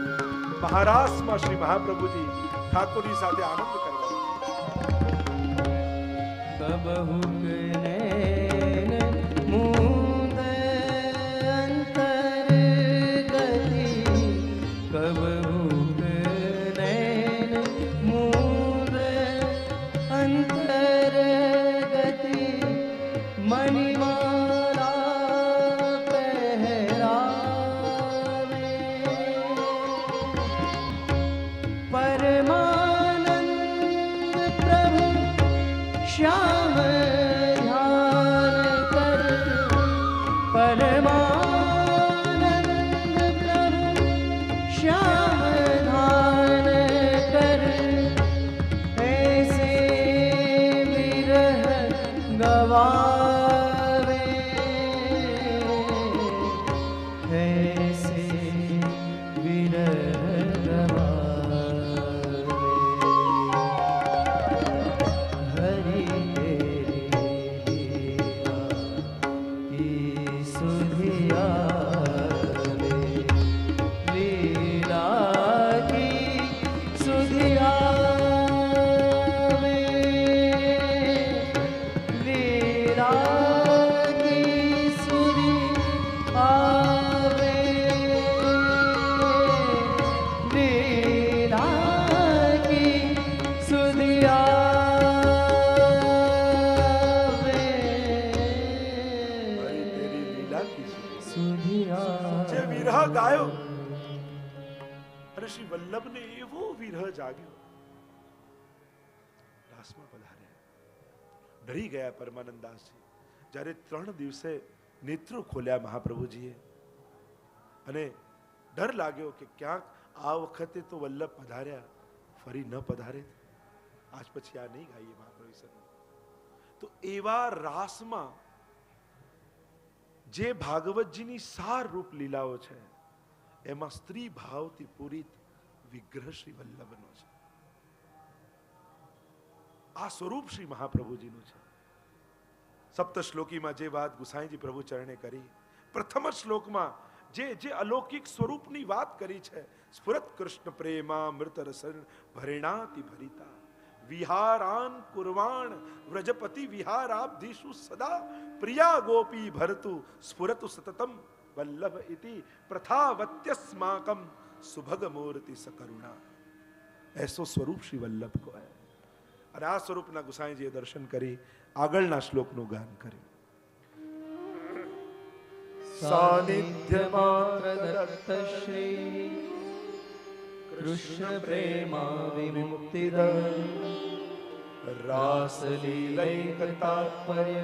મહારાસમાં શ્રી મહાપ્રભુજી ઠાકોરની સાથે આનંદ કરવા. કબહુક નૈન મૂંદ અંતર ગતિ, કબહુક નૈન મૂંદ અંતર ગતિ, મણિમાલા પહેરાવે. પરમાનંદ પ્રભુ શ્યામ ધ્યાન કર, પરમાનંદ પ્રભુ શ્યામ ધ્યાન કર. ऐसे विरह गवावे, ऐसे विरह गवावे. हरि तेरी लीला की सुधि आवे, लीला की सुधि आवे, लीला की सुधि आवे, लीला की सुधि आवे, હરી તેરી લીલા કી સુધી. सुधि જે आवे. વિરહ ગાયો અને શ્રી વલ્લભને એવો વિરહ જાગ્યો. રાસમાં પધાર્યા, ડરી ગયા પરમાનંદ દાસજી. જ્યારે 3 દિવસે નેત્રો ખોલ્યા મહાપ્રભુજીએ અને ડર લાગ્યો કે ક્યાંક આ વખતે તો વલ્લભ પધાર્યા, ફરી ન પધારે, આજ પછી આ નહીં ગાઈએ મહાપ્રભુ વિષયનું. તો એવા રાસમાં જે ભાગવતજીની સાર રૂપ લીલાઓ છે એમાં સ્ત્રી ભાવથી પૂરિત વિગ્રહ શ્રી વલ્લભનો છે. આ સ્વરૂપ શ્રી મહાપ્રભુજીનું છે. સપ્ત શ્લોકીમાં જે વાત ગુસાઈજી પ્રભુ ચરણે કરી, પ્રથમ શ્લોકમાં જે અલૌકિક સ્વરૂપની વાત કરી છે, સ્ફુરત કૃષ્ણ પ્રેમા મૃત રસન ભરેણાતિ ભરિતા વિહારાન કુર્વાણ વ્રજપતિ વિહારાબ્ધિષુ સદા પ્રિયા ગોપી ભરતુ સ્ફુરતુ સતતમ વલ્લભ ઇતિ પ્રથાવત્યસ્માકમ સુભગ મૂર્તિ सकरुणा. ऐसो स्वरूप श्री वल्लभ को है. અને આ સ્વરૂપના ગુસાઈજીએ દર્શન કરી આગળના શ્લોકનું ગાન કર્યું. सानिध्य मात्र दत्त श्री कृष्ण प्रेमा विमुक्तिद रास लीलैक तात्पर्य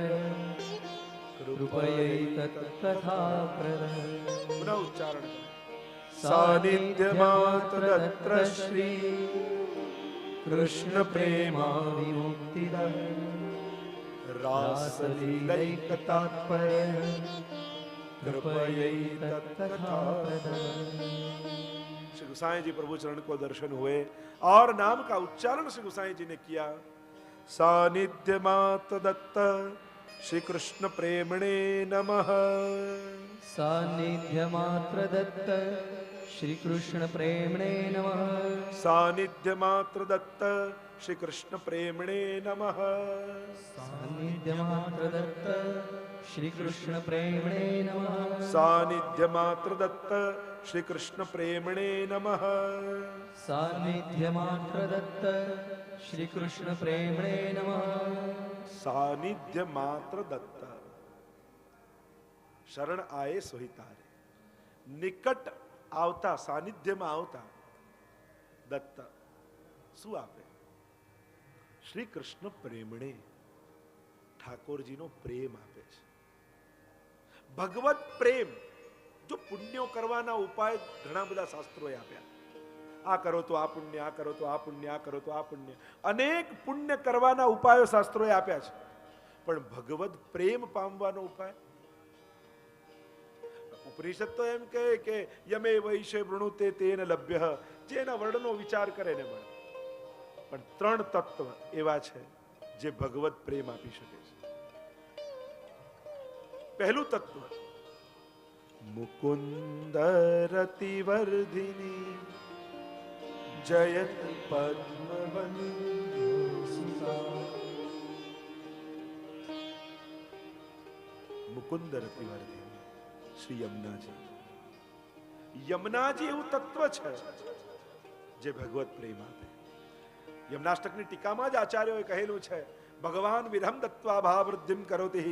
કૃપયૈતત્કથાપ્રદ પુનઃ ઉચ્ચારણ કરો. સાનિધ્યમાં તદત્ર શ્રી કૃષ્ણ પ્રેમા વિમુક્તિદ રાસલીલૈક તાત્પર્ય કૃપયૈતત્કથાપ્રદ श्री गोसाई जी प्रभु चरण को दर्शन हुए और नाम का उच्चारण श्री गोसाई जी ने किया. सानिध्य मात दत्त श्री कृष्ण प्रेमणे नमः. सानिध्य मात्र दत्त श्री कृष्ण प्रेमणे नमः. सानिध्य मात्र दत्त श्री कृष्ण प्रेमणे नमः. सानिध्य मात्र दत्त श्री कृष्ण प्रेमणे नमः. सानिध्य मात्र दत्त श्री कृष्ण प्रेमणे नमः. सानिध्य मात्र दत्त श्री कृष्ण प्रेमणे नमः. सानिध्य मात्र दत्त शरण आए सोई तारे. નિકટ આવતા સાનિધ્યમાં આવતા દત્ત શું આપે? શ્રી કૃષ્ણ પ્રેમણે ઠાકોરજીનો પ્રેમ આપે છે. ભગવત પ્રેમ જો પુણ્યો કરવાના ઉપાય ઘણા બધા શાસ્ત્રોએ આપ્યા. આ કરો તો આ પુણ્ય, આ કરો તો આ પુણ્ય, આ કરો તો આ પુણ્ય, અનેક પુણ્ય કરવાના ઉપાયો શાસ્ત્રોએ આપ્યા છે. પણ ભગવત પ્રેમ પામવાનો ઉપાય ઉપનિષદ તો એમ કહે કે યમે વૈશે વૃણુતે તેન લભ્ય, જેના વર્ણનો વિચાર કરે ને મળે. પણ ત્રણ તત્વ એવા છે જે ભગવત પ્રેમ આપી શકે છે. પહેલું તત્વ મુકુંદ રતિવર્ધિની જયત પદ્મવંદો સુતા. મુકુંદ રતિવર્ધિની શ્રી યમુનાજી. યમુનાજી એવું તત્વ છે જે ભગવત પ્રેમ આપે. યમનાષ્ટકની ટીકામાં જ આચાર્યોએ કહેલું છે, ભગવાન વિરહમ દત્વા ભાવવૃદ્ધિમ કરોતિ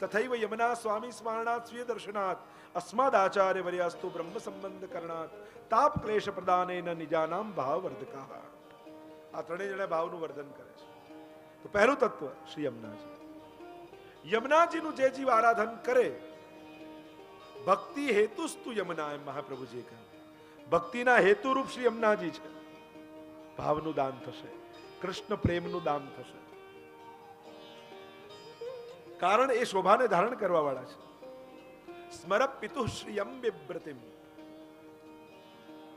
તથૈવ યમુના સ્વામી સ્મરણાત સ્વીય દર્શનાત અસ્માદ આચાર્ય વર્યાસ્તુ બ્રહ્મ સંબંધ કરણાત તાપ ક્લેશ પ્રદાનેન નિજાનામ ભાવવર્ધકાઃ. આ ત્રણેય જણા ભાવનું વર્ધન કરે છે. તો પહેલું તત્વ શ્રી યમુનાજી. યમુનાજીનું જે જીવ આરાધન કરે, ભક્તિ હેતુસ્તુ યમુના, એમ મહાપ્રભુજીએ કહ્યું. ભક્તિના હેતુરૂપ શ્રી યમુનાજી છે. ભાવનું દાન થશે, કૃષ્ણ પ્રેમનું દાન થશે. કારણ એ શોભાને ધારણ કરવા વાળા છે. સ્મર પિતુ શ્રીયમ બિબ્રતિમ,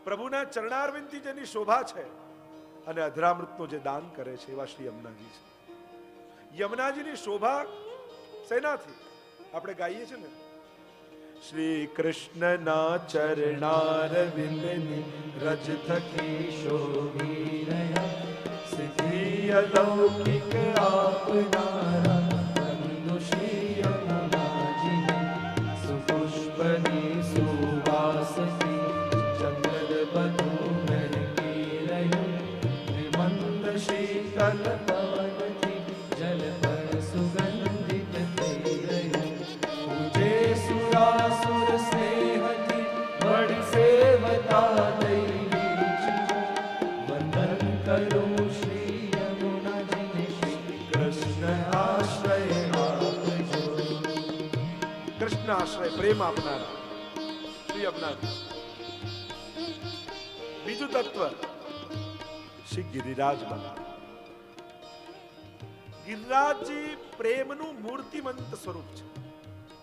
પ્રભુના ચરણારવિંદથી જેની શોભા છે અને અધરામૃતનું જે દાન કરે છે એવા શ્રી યમુનાજી છે. યમુનાજીની શોભા શેનાથી? આપણે ગાઈએ છીએ ને, શ્રી કૃષ્ણના ચરણારવિંદની રજ થકી શોભી રહ્યા, સિદ્ધિ અલૌકિક આપનારા બંધુ શ્રી યમુનાજી. સુપુષ્પની સુવાસથી ચંદ્ર બધુ મહેકી રહ્યું, વિમંદ શીતલ પવનથી જલ પર સુગંધિત થઈ રહ્યું. પૂજે સુરાસુર સ્નેહથી વડ સેવતા દૈવી, વંદન કરું શ્રી યમુનાજીને, શ્રી કૃષ્ણ આશ્રય આપજો. કૃષ્ણ આશ્રય પ્રેમ આપનારા શ્રી યમુનાજી. બીજું તત્વ શ્રી ગિરિરાજ બાબા. ગિરિરાજજી પ્રેમનું મૂર્તિમંત સ્વરૂપ છે,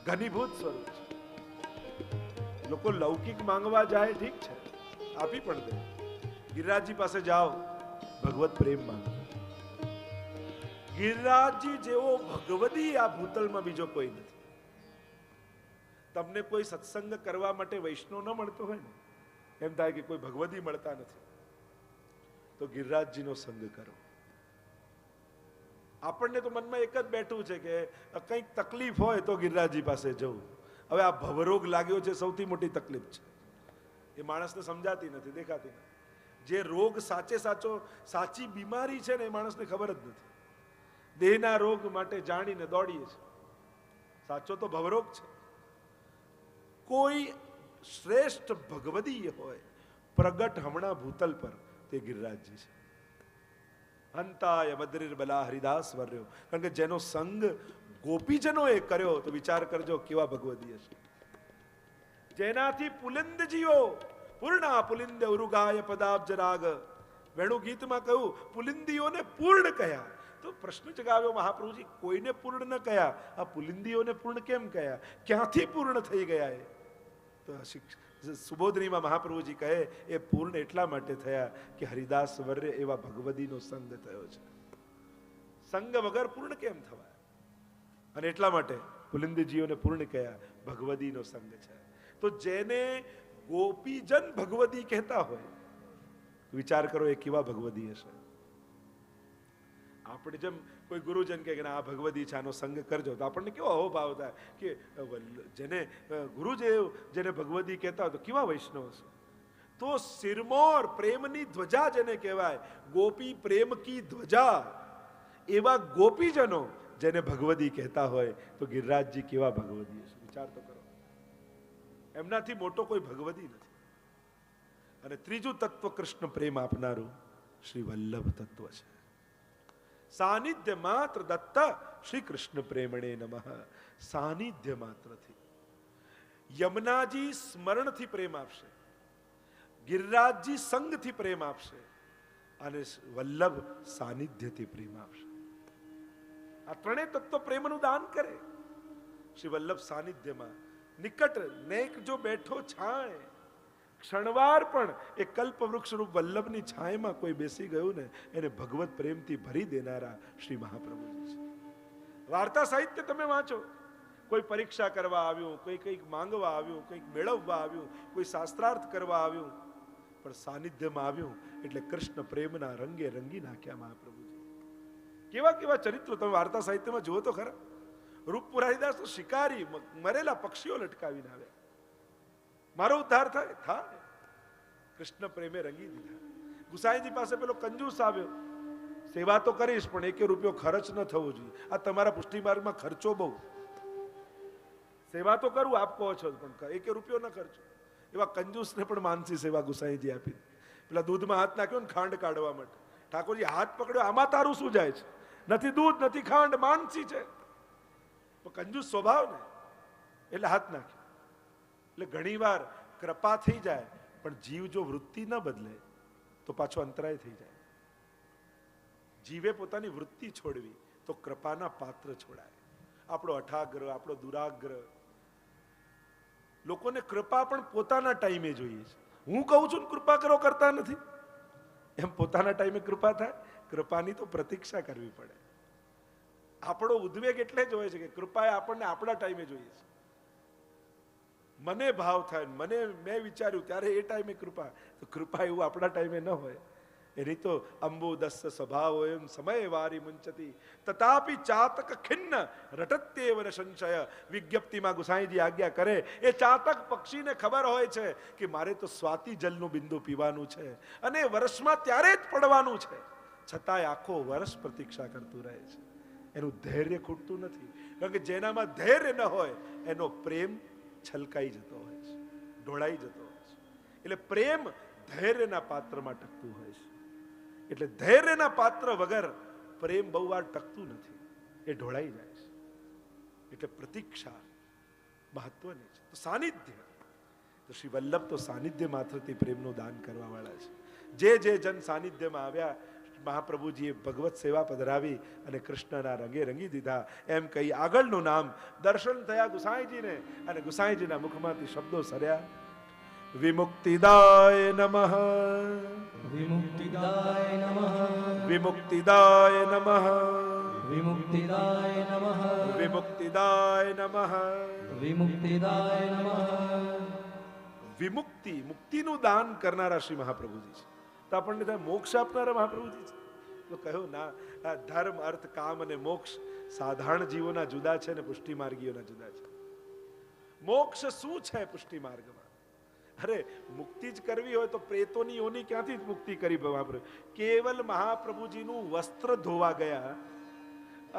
ઘનીભૂત સ્વરૂપ છે. લોકો લૌકિક માંગવા જાય, ઠીક છે, આપી પણ દે. ગિરિરાજજી પાસે જાઓ, ભગવત પ્રેમ માંગો. ગિરિરાજજી જેવો ભગવદી આ ભૂતલમાં બીજો કોઈ નથી. તમને કોઈ સત્સંગ કરવા માટે વૈષ્ણવ ન મળતો હોય ને, એમ થાય કે કોઈ ભગવદી મળતા નથી, તો ગિરિરાજજીનો સંગ કરો. આપણને તો મનમાં એક જ બેઠું છે કે કંઈક તકલીફ હોય તો ગિરિરાજજી પાસે જવું. હવે આ ભવરોગ લાગ્યો છે, સૌથી મોટી તકલીફ છે. એ માણસને સમજાતી નથી, દેખાતી નથી. જે રોગ સાચે સાચો સાચી બીમારી છે ને, એ માણસને ખબર જ નથી. દેહના રોગ માટે જાણીને દોડીએ છે. સાચો તો ભવરોગ છે. કોઈ શ્રેષ્ઠ ભગવદીય હોય પ્રગટ હમણાં ભૂતલ પર, તે ગિરિરાજજી છે. હંતાય બદ્રિર બલા હરિદાસ વર્યો. કારણ કે જેનો સંગ ગોપીજનોએ કર્યો તો વિચાર કરજો કેવા ભગવદી હશે. જેનાથી પુલિંદજીઓ પૂર્ણા પુલિંદ ઉરુગાય પદાબ્જ રાગ, વેણુ ગીતમાં કહ્યું પુલિંદીઓને પૂર્ણ કહ્યા. તો પ્રશ્ન જગાવ્યો મહાપ્રભુજી, કોઈને પૂર્ણ ન કહ્યા, આ પુલિંદીઓને પૂર્ણ કેમ કહ્યા? ક્યાંથી પૂર્ણ થઈ ગયા? એ તો સુબોધનીમાં મહાપ્રભુજી કહે એ પૂર્ણ એટલા માટે થયા કે હરિદાસ વર્ય એવા ભગવદીનો સંગ થયો છે. સંગ વગર પૂર્ણ કેમ થવાય? અને એટલા માટે પુલિંદજીઓને પૂર્ણ કહ્યા, ભગવદીનો સંગ છે. તો જેને ગોપીજન ભગવદી કહેતા હોય, વિચાર કરો એ કેવા ભગવદી હશે. આપણે જેમ કોઈ ગુરુજન કે આ ભગવદી છે, આનો સંગ કરજો, તો આપણને કેવો અહોભાવ થાય કે જેને ગુરુદેવ જેને ભગવદી કહેતા હોય તો કેવા વૈષ્ણવ હશે. તો સિરમોર પ્રેમની ધ્વજા જેને કહેવાય, ગોપી પ્રેમ કી ધ્વજા, એવા ગોપીજનો જેને ભગવદી કહેતા હોય તો ગિરિરાજજી કેવા ભગવદી હશે. વિચાર તો કરો, એમનાથી મોટો કોઈ ભગવદી નથી. અને ત્રીજું તત્વ કૃષ્ણ પ્રેમ આપનારું શ્રી વલ્લભ તત્વ છે. સાનિધ્ય માત્ર દત્ત શ્રી કૃષ્ણ પ્રેમણે નમઃ. સાનિધ્ય માત્રથી, યમુનાજી સ્મરણથી પ્રેમ આપશે, ગિરિરાજજી સંગથી પ્રેમ આપશે, અને વલ્લભ સાનિધ્યથી પ્રેમ આપશે. આ ત્રણેય તત્વ પ્રેમનું દાન કરે. શ્રી વલ્લભ સાનિધ્યમાં નિકટ નેક જો બેઠો છાય, ક્ષણવાર પણ એ કલ્પ વૃક્ષ રૂપ વલ્લભની છાયમાં કોઈ બેસી ગયું ને એને ભગવત પ્રેમથી ભરી દેનારા શ્રી મહાપ્રભુજી છે. વાર્તા સાહિત્ય તમે વાંચો, કોઈ પરીક્ષા કરવા આવ્યું, કોઈ કંઈક માંગવા આવ્યું, કંઈક મેળવવા આવ્યું, કોઈ શાસ્ત્રાર્થ કરવા આવ્યું, પણ સાનિધ્યમાં આવ્યું એટલે કૃષ્ણ પ્રેમના રંગે રંગી નાખ્યા મહાપ્રભુજી. કેવા કેવા ચરિત્રો તમે વાર્તા સાહિત્યમાં જુઓ તો ખરા. રૂપપુરારીદાસ તો શિકારી મરેલા પક્ષીઓ લટકાવીને આવ્યા. મારો ઉદ્ધાર થાય થાય, કૃષ્ણ પ્રેમે રંગી દીધા. ગુસાઈજી પાસે પેલો કંજૂસ આવ્યો, સેવા તો કરીશ પણ એક રૂપિયો ખર્ચ ન થવો જોઈએ. આ તમારા પુષ્ટિ માર્ગમાં ખર્ચો બહુ. સેવા તો કરું આપ કહો છો પણ એક રૂપિયો ન ખર્ચો. એવા કંજૂસને પણ માનસી સેવા ગુસાઈજી આપી. પેલા દૂધમાં હાથ નાખ્યો ને ખાંડ કાઢવા માટે, ઠાકોરજી હાથ પકડ્યો, આમાં તારું શું જાય છે? નથી દૂધ નથી ખાંડ, માનસી છે. કંજૂસ સ્વભાવ ને એટલે હાથ નાખ્યો. એટલે ઘણીવાર કૃપા થઈ જાય પણ જીવ જો વૃત્તિ ન બદલે તો પાછો અંતરાય થઈ જાય. જીવે પોતાની વૃત્તિ છોડવી તો કૃપાના પાત્ર છોડાય. આપણો અઠાગ્રહ, આપણો દુરાગ્રહ. લોકોને કૃપા પણ પોતાના ટાઈમે જોઈએ છે. હું કહું છું ને કૃપા કરો કરતા નથી, એમ પોતાના ટાઈમે કૃપા થાય. કૃપાની તો પ્રતીક્ષા કરવી પડે. આપણો ઉદ્વેગ એટલે જ હોય છે કે કૃપા એ આપણને આપણા ટાઈમે જોઈએ છે. મને ભાવ થાય, મેં વિચાર્યું ત્યારે એ ટાઈમે કૃપા, તો કૃપા એવું આપણા ટાઈમે ન હોય. એની તો અંબોદસ્સ સ્વભાવ એમ સમય વારી મુંચતી તથાપી ચાતક ખિન્ન રટત્યેવ ન સંશય. વિજ્ઞપ્તિમાં ગુસાઈજી આજ્ઞા કરે, એ ચાતક પક્ષીને ખબર હોય છે કે મારે તો સ્વાતિ જલનું બિંદુ પીવાનું છે અને વર્ષમાં ત્યારે જ પડવાનું છે, છતાંય આખો વર્ષ પ્રતીક્ષા કરતું રહે છે. એનું ધૈર્ય ખૂટતું નથી, કારણ કે જેનામાં ધૈર્ય ન હોય એનો પ્રેમ છલકાઈ જતો હોય છે, ઢોળાઈ જતો હોય છે. એટલે પ્રેમ ધૈર્યના પાત્રમાં ટકતું હોય છે. એટલે ધૈર્યના પાત્ર વગર પ્રેમ બહુ વાર ટકતું નથી, એ ઢોળાઈ જાય છે. એટલે પ્રતીક્ષા મહત્વની છે. તો સાનિધ્ય, તો શ્રી વલ્લભ તો સાનિધ્ય માત્રથી પ્રેમનું દાન કરવા વાળા છે. જે જન સાનિધ્યમાં આવ્યા મહાપ્રભુજીએ ભગવત સેવા પધરાવી અને કૃષ્ણના રંગે રંગી દીધા. એમ કહી આગળનું નામ દર્શન થયા ગુસાઈજીને, અને ગુસાઈજીના મુખમાંથી શબ્દો સર્યા, વિમુક્તિદાય નમઃ, વિમુક્તિદાય નમઃ, વિમુક્તિદાય નમઃ, વિમુક્તિદાય નમઃ, વિમુક્તિદાય નમઃ, વિમુક્તિદાય નમઃ. વિમુક્તિ, મુક્તિનું દાન કરનારા શ્રી મહાપ્રભુજી છે. તો આપણને થાય મોક્ષ આપનારા મહાપ્રભુજી છે. તો કહ્યું ના, આ ધર્મ અર્થ કામ અને મોક્ષ સાધારણ જીવોના જુદા છે ને પુષ્ટિ માર્ગીઓના જુદા છે. મોક્ષ શું છે પુષ્ટિ માર્ગમાં? અરે મુક્તિ જ કરવી હોય તો પ્રેતોની યોની ક્યાંથી જ મુક્તિ કરી મહાપ્રભુ? કેવલ મહાપ્રભુજીનું વસ્ત્ર ધોવા ગયા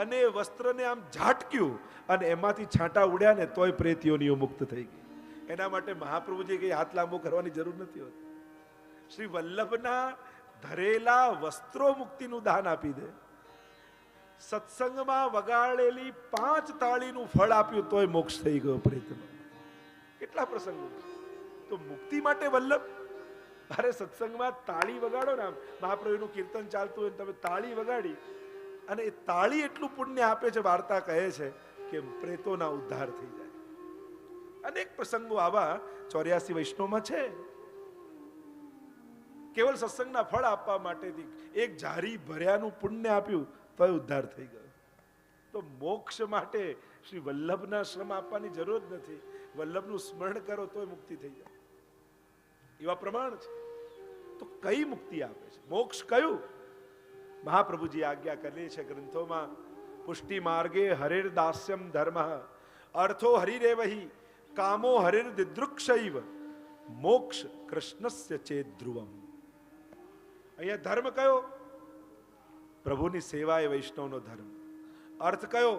અને વસ્ત્રને આમ ઝાટક્યું અને એમાંથી છાંટા ઉડ્યા ને તોય પ્રેત યોનીઓ મુક્ત થઈ ગઈ. એના માટે મહાપ્રભુજી કઈ હાથ લાંબો કરવાની જરૂર નથી હોતી. શ્રી વલ્લભના ધરેલા વસ્ત્રો મુક્તિનું દાન આપી દે. સત્સંગમાં વગાડેલી 5 તાળીનું ફળ આપ્યું તોય મોક્ષ થઈ ગયો પ્રેતનો. કેટલા પ્રસંગો. તો મુક્તિ માટે વલ્લભ, અરે સત્સંગમાં તાળી વગાડો ને, આમ મહાપ્રભુનું કીર્તન ચાલતું હોય તમે તાળી વગાડી, અને એ તાળી એટલું પુણ્ય આપે છે. વાર્તા કહે છે કે પ્રેતોના ઉદ્ધાર થઈ જાય. અનેક પ્રસંગો આવા 84 વૈષ્ણવમાં છે. કેવલ સત્સંગના ફળ આપવા માટેથી એક જારી ભર્યાનું પુણ્ય આપ્યું તોય ઉદ્ધાર થઈ ગયો. તો મોક્ષ માટે શ્રી વલ્લભના શ્રમ આપવાની જરૂર જ નથી. વલ્લભનું સ્મરણ કરો તોય મુક્તિ થઈ જાય, એવા પ્રમાણ છે. તો કઈ મુક્તિ આપે છે? મોક્ષ કયું? મહાપ્રભુજી આજ્ઞા કરી છે ગ્રંથોમાં, પુષ્ટિ માર્ગે હરિર દાસ્યમ ધર્મ, અર્થો હરિરેવહી, કામો હરિર દિદૃક્ષૈવ, મોક્ષ કૃષ્ણસ્ય ચેત ધ્રુવમ. અહીંયા ધર્મ કયો? પ્રભુની સેવા એ વૈષ્ણવનો ધર્મ. અર્થ કયો?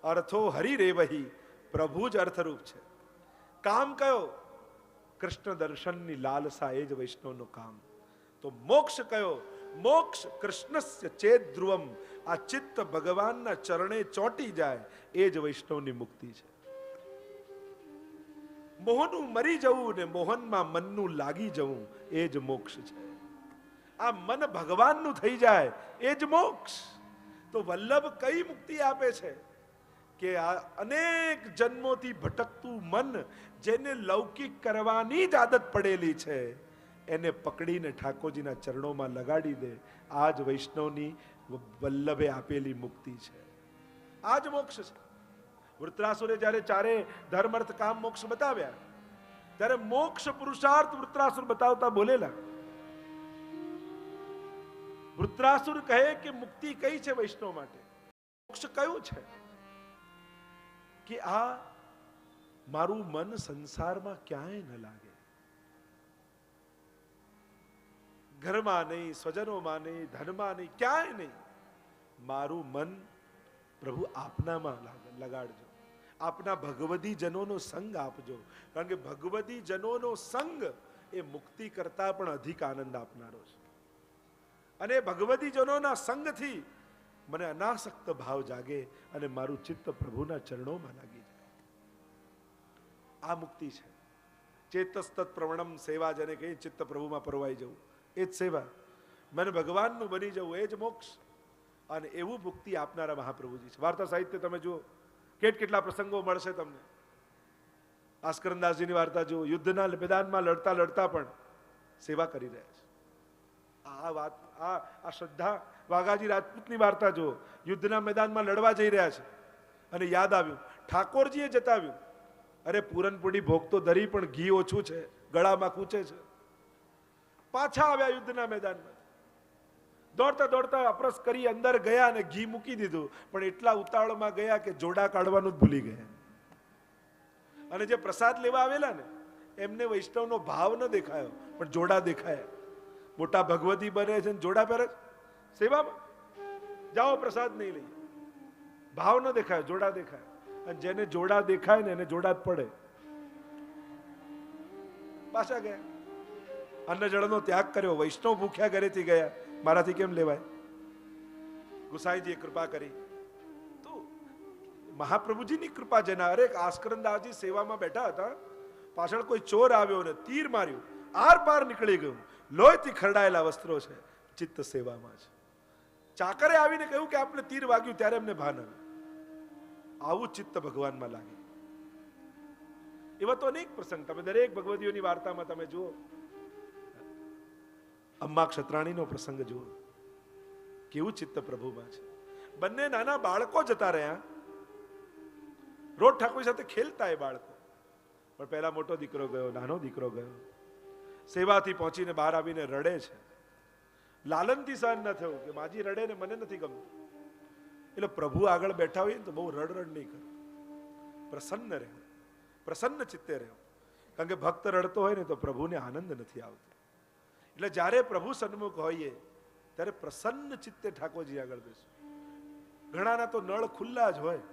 અર્થો હરિરેવહી, પ્રભુ જ અર્થરૂપ છે. કામ કયો? કૃષ્ણ દર્શનની લાલસા, એ જ વૈષ્ણવનું કામ. તો મોક્ષ કયો? મોક્ષ કૃષ્ણસ્ય ચેત ધ્રુવમ, આ ચિત્ત ભગવાનના ચરણે ચોંટી જાય એ જ વૈષ્ણવની મુક્તિ છે. મોહનું મરી જવું ને મોહનમાં મનનું લાગી જવું એ જ મોક્ષ છે. આ મન ભગવાનનું થઈ જાય એ જ મોક્ષ. તો વલ્લભ કઈ મુક્તિ આપે છે? કે આ અનેક જન્મોથી ભટકતું મન, જેને લૌકિક કરવાની જ આદત પડેલી છે, એને પકડીને ઠાકોરજીના ચરણોમાં લગાડી દે. આ જ વૈષ્ણવની વલ્લભે આપેલી મુક્તિ છે. આ જ મોક્ષ છે. વૃત્રાસુરે જ્યારે ચારે ધર્મ અર્થ કામ મોક્ષ બતાવ્યા, ત્યારે મોક્ષ પુરુષાર્થ વૃત્રાસુર બતાવતા બોલેલા. વૃત્રાસુર કહે કે મુક્તિ કઈ છે વૈષ્ણવ માટે? મોક્ષ કયું છે? કે આ મારું મન સંસારમાં ક્યાંય ન લાગે, ઘરમાં નહીં, સ્વજનોમાં નહીં, ધનમાં નહીં, ક્યાંય નહીં. મારું મન પ્રભુ આપનામાં લગાડજો. આપના ભગવદી જનોનો સંગ આપજો. કારણ કે ભગવદી જનોનો સંગ એ મુક્તિ કરતા પણ અધિક આનંદ આપનારો છે. અને ભગવદી જનોના સંગથી મને અનાસક્ત ભાવ જાગે અને મારું ચિત્ત પ્રભુના ચરણોમાં લાગી જાય. આ મુક્તિ છે. ચેતસ્તત પ્રવણમ સેવા, જેને કહી ચિત્ત પ્રભુમાં પરવાઈ જવું, એ જ સેવા. મને ભગવાનનું બની જવું એ જ મોક્ષ. અને એવું મુક્તિ આપનારા મહાપ્રભુજી છે. વાર્તા સાહિત્ય તમે જુઓ, કેટલા પ્રસંગો મળશે તમને. આસ્કરણદાસજીની વાર્તા જુઓ, યુદ્ધના મેદાનમાં લડતા લડતા પણ સેવા કરી રહ્યા છે. આ વાત, આ શ્રદ્ધા વાઘાજી રાજપૂતની વાર્તા જુઓ, યુદ્ધના મેદાનમાં લડવા જઈ રહ્યા છે અને યાદ આવ્યું, ઠાકોરજીએ જતાવ્યું, અરે પૂરણપૂરી ભોગ તો ધરી પણ ઘી ઓછું છે, ગળામાં કૂચે છે. પાછા આવ્યા યુદ્ધના મેદાનમાં, દોડતા દોડતા અપરસ કરી અંદર ગયા અને ઘી મૂકી દીધું, પણ એટલા ઉતાવળમાં ગયા કે જોડા કાઢવાનું જ ભૂલી ગયા. અને જે પ્રસાદ લેવા આવેલા ને, એમને વૈષ્ણવનો ભાવ ન દેખાયો, પણ જોડા દેખાયા. મોટા ભગવતી બને છે ને જોડા પહેરે સેવામાં. જાઓ પ્રસાદ નહીં લઈ, ભાવ ન દેખાય, જોડા દેખાય. અને જેને જોડા દેખાય ને એને જોડા જ પડે. પાછા ગયા, અન્ન જળનો ત્યાગ કર્યો. વૈષ્ણવ ભૂખ્યા ઘરેથી ગયા, મારાથી કેમ લેવાય? ગુસાઈજીએ કૃપા કરી. તો મહાપ્રભુજીની કૃપા જેના. અરે આસ્કરણદાસજી સેવામાં બેઠા હતા, પાછળ કોઈ ચોર આવ્યો ને તીર માર્યું, આર પાર નીકળી ગયું, લોહીથી ખરડાયેલા વસ્ત્રો છે, ચિત્ત સેવામાં છે. ચાકરે આવીને કહ્યું કે આપને તીર વાગ્યું, ત્યારે એમને ભાન આવ્યું. આવું ચિત્ત ભગવાનમાં લાગે. એવા તો અનેક પ્રસંગ તમે દરેક ભગવદીઓની વાર્તામાં તમે જુઓ. અમ્મા ક્ષત્રાણીનો પ્રસંગ જુઓ, કેવું ચિત્ત પ્રભુમાં છે. બંને નાના બાળકો જતા રહ્યા, રોજ ઠાકોર સાથે ખેલતા એ બાળકો. પણ પહેલા મોટો દીકરો ગયો, નાનો દીકરો ગયો. સેવાથી પહોંચીને બહાર આવીને રડે છે. લાલનથી સહન ન થયું કે માજી રડે ને મને નથી ગમતું. એટલે પ્રભુ આગળ બેઠા હોય ને તો બહુ રડ નહીં કરો, પ્રસન્ન રહ્યો, પ્રસન્ન ચિત્તે રહ્યો. કારણ કે ભક્ત રડતો હોય ને તો પ્રભુને આનંદ નથી આવતો. એટલે જ્યારે પ્રભુ સન્મુખ હોઈએ ત્યારે પ્રસન્ન ચિત્તે ઠાકોરજી આગળ બેસો. ઘણાના તો નળ ખુલ્લા જ હોય,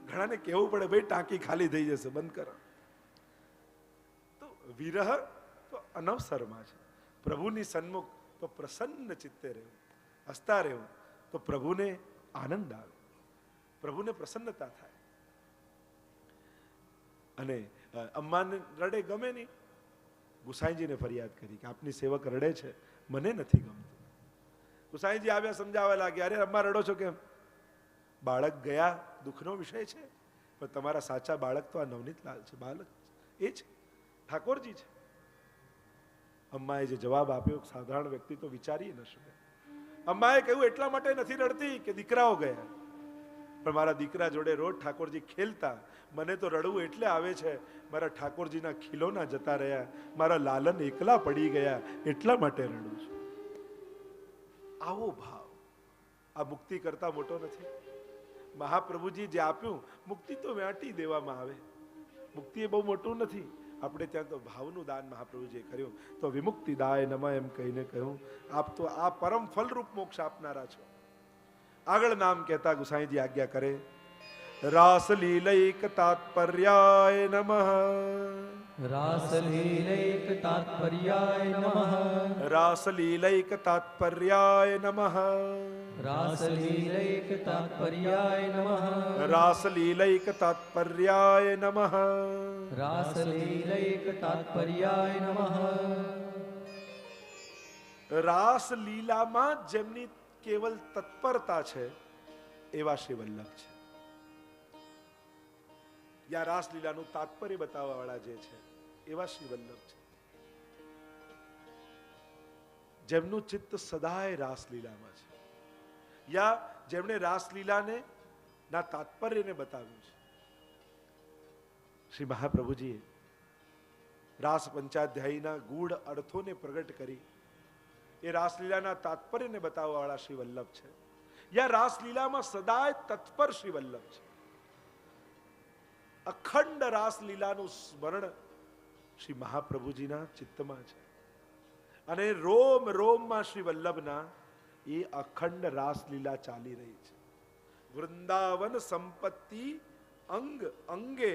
ઘણાને કહેવું પડે ભાઈ ટાંકી ખાલી થઈ જશે, બંધ કરો. તો વિરહ તો અનવસરમાં છે, પ્રભુની સન્મુખ તો પ્રસન્ન ચિત્તે રહ્યું. હસતા રહેવું તો પ્રભુને આનંદ આવે, પ્રભુને પ્રસન્નતા થાય. અને અમ્માને રડે ગમે નહીં. ગુસાઈજીને ફરિયાદ કરી કે આપની સેવક રડે છે, મને નથી ગમતું. ગુસાઈજી આવ્યા, સમજાવવા લાગ્યા, અરે અમ્મા રડો છો કેમ? બાળક ગયા દુઃખનો વિષય છે, પણ તમારા સાચા બાળક તો આ નવનીતલાલ છે, બાળક એ છે, ઠાકોરજી છે. અમ્માએ જે જવાબ આપ્યો સાધારણ વ્યક્તિ તો વિચારી ન શકે. અમ્માએ કહ્યું એટલા માટે નથી રડતી કે દીકરાઓ ગયા, પણ મારા દીકરા જોડે રોજ ઠાકોરજી ખેલતા, મને તો રડવું એટલે આવે છે, મારા ઠાકોરજીના ખીલોના જતા રહ્યા, મારા લાલન એકલા પડી ગયા, એટલા માટે રડું છું. આવો ભાવ આ મુક્તિ કરતા મોટો નથી. મહાપ્રભુજી જે આપ્યું મુક્તિ તો વ્યાંટી દેવામાં આવે, મુક્તિ એ બહુ મોટું નથી. આપણે ત્યાં તો ભાવનું દાન મહાપ્રભુજીએ કર્યું, તો વિમુક્તિ દાય નમઃ એમ કહીને કહ્યું, આપ તો આ પરમ ફલરૂપ મોક્ષ આપનારા છો. આગળ નામ કહેતા ગુસાઈજી આજ્ઞા કરે, રાસલીલૈક તાત્પર્યાય નમઃ, રાસલીલૈક તાત્પર્યાય નમઃ, રાસલીલૈક તાત્પર્યાય નમઃ, રાસલીલૈક તાત્પર્યાય નમઃ, રાસલીલૈક તાત્પર્યાય નમઃ, રાસલીલૈક તાત્પર્યાય નમઃ. રાસલીલામાં જેમની કેવલ તત્પરતા છે એવા શ્રી વલ્લભ છે. યા રાસલીલાનું તાત્પર્ય બતાવવા વાળા જે છે એવા શ્રી વલ્લભ છે. જેમનું ચિત્ત સદાય રાસલીલામાં છે, યા જેમણે રાસલીલાને ના તાત્પર્યને બતાવ્યું છે. શ્રી મહાપ્રભુજીએ રાસ પંચાધ્યાયીના ગૂઢ અર્થોને પ્રગટ કરી એ રાસલીલાના તાત્પર્યને બતાવવા વાળા શ્રી વલ્લભ છે, યા રાસલીલામાં સદાય તત્પર શ્રી વલ્લભ છે. અખંડ રાસલીલાનું સ્મરણ શ્રી મહાપ્રભુજીના ચિત્તમાં છે, અને રોમ રોમમાં શ્રી વલ્લભના એ અખંડ રાસલીલા ચાલી રહી છે. વૃંદાવન સંપત્તિ અંગ અંગે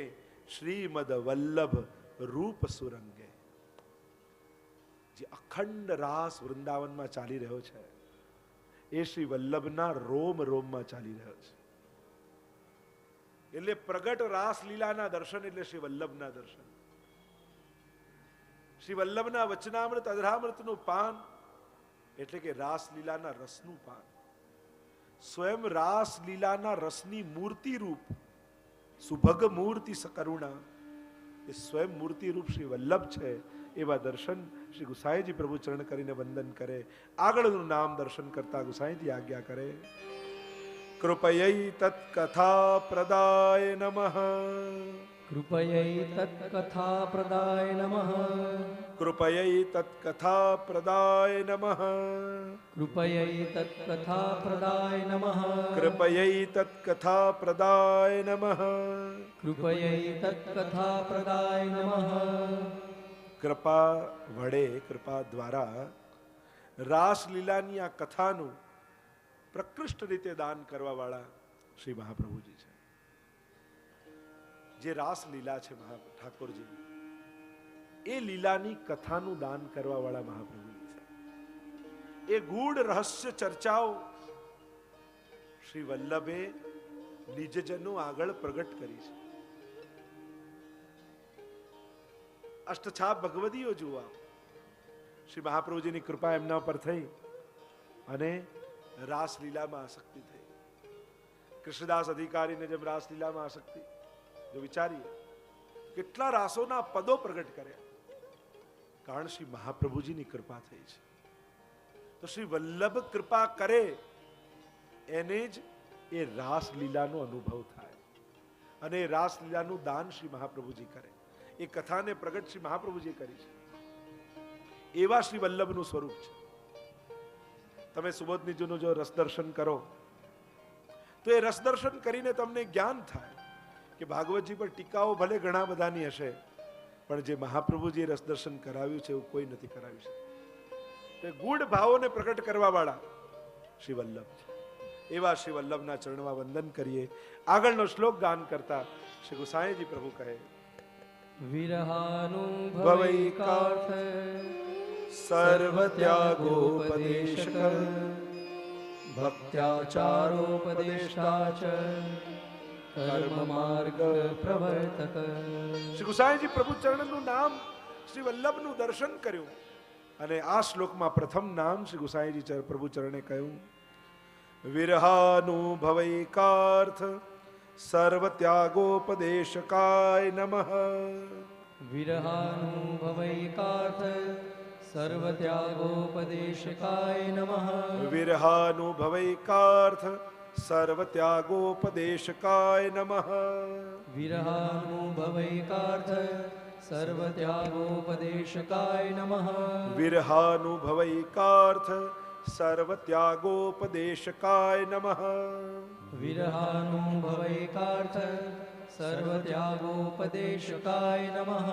શ્રીમદ વલ્લભ રૂપ સુરંગે. જે અખંડ રાસ વૃંદાવનમાં ચાલી રહ્યો છે એ શ્રી વલ્લભના રોમ રોમમાં ચાલી રહ્યો છે. એટલે પ્રગટ રાસલીલાના દર્શન એટલે શ્રી વલ્લભના દર્શન. શ્રી વલ્લભના વચનામૃત અધરામૃતનું પાન એટલે કે રાસલીલાના રસનું પાન. સ્વયં રાસલીલાના રસની મૂર્તિ રૂપ સુભગ મૂર્તિ સકરુણા એ સ્વયં મૂર્તિ રૂપ શ્રી વલ્લભ છે. એવા દર્શન શ્રી ગુસાઈજી પ્રભુ ચરણ કરીને વંદન કરે. આગળનું નામ દર્શન કરતા ગુસાઈજી આજ્ઞા કરે, કૃપયૈ તત્કથા પ્રદાય નમઃ, કૃપયૈ તત્કથા પ્રદાય નમઃ, કૃપયૈ તત્કથા પ્રદાય નમઃ, કૃપયૈ તત્કથા પ્રદાય નમઃ, કૃપયૈ તત્કથા પ્રદાય નમઃ, કૃપયૈ તત્કથા પ્રદાય નમઃ. કૃપા વડે, કૃપા દ્વારા રાસલીલાની આ કથાનું પ્રકૃષ્ટ રીતે દાન કરવા વાળા શ્રી મહાપ્રભુજી છે. જે રાસલીલા છે ઠાકોરજી એ લીલાની કથાનું દાન કરવા વાળા મહાપ્રભુજી છે. એ ગૂઢ રહસ્ય ચર્ચાઓ શ્રી વલ્લભે નિજજનો આગળ પ્રગટ કરી છે. અષ્ટછાપ ભગવદીઓ જુઓ, શ્રી મહાપ્રભુજીની કૃપા એમના પર થઈ અને રાસલીલામાં આસક્તિ થઈ. કૃષ્ણદાસ અધિકારીને જેમ રાસલીલામાં આસક્તિ, જો વિચારીએ કેટલા રાસોના પદો પ્રગટ કર્યા, કારણ શ્રી મહાપ્રભુજીની કૃપા થઈ છે. તો શ્રી વલ્લભ કૃપા કરે એને જ એ રાસલીલાનો અનુભવ થાય, અને એ રાસલીલાનું દાન શ્રી મહાપ્રભુજી કરે. એ કથાને પ્રગટ શ્રી મહાપ્રભુજીએ કરી છે. એવા શ્રી વલ્લભનું સ્વરૂપ છે. તમે સુબોધનીજીનું જો રસદર્શન કરો તો એ રસદર્શન કરીને તમને જ્ઞાન થાય કે ભાગવતજી પર ટીકાઓ ભલે ઘણા બધાની હશે, પણ જે મહાપ્રભુજીએ રસદર્શન કરાવ્યું છે એવું કોઈ નથી કરાવી શકતું. ગૂઢ ભાવોને પ્રગટ કરવા વાળા શ્રી વલ્લભ છે. એવા શ્રી વલ્લભના ચરણમાં વંદન કરીએ. આગળનો શ્લોક ગાન કરતા શ્રી ગુસાઈજી પ્રભુ કહે, વિરહાનુભવૈકાર્થ સર્વ ત્યાગોપદેશક ભક્ત્યાચારોપદેષ્ટા ચ કર્મ માર્ગ પ્રવર્તક. શ્રી ગુસાઈજી પ્રભુ ચરણનું નામ, શ્રી વલ્લભનું દર્શન કર્યું અને આ શ્લોકમાં પ્રથમ નામ શ્રી ગુસાઈજી પ્રભુ ચરણે કહ્યું, વિરહાનુભવૈકાર્થ સર્વ ત્યાગોપદેશકાય નમઃ. વિરહાનુભવૈકાર્થ સર્વ ત્યાગોપદેશકાય નમઃ. વિરહાનુભવૈકાર્થ સર્વ ત્યાગોપદેશકાય નમઃ. વિરહાનુભવૈકાર્થ સર્વ ત્યાગોપદેશકાય નમઃ. વિરહાનુભવૈકાર્થ સર્વ ત્યાગોપદેશકાય નમઃ. વિરહાનુભવૈકાર્થ સર્વ ત્યાગોપદેશકાય નમઃ.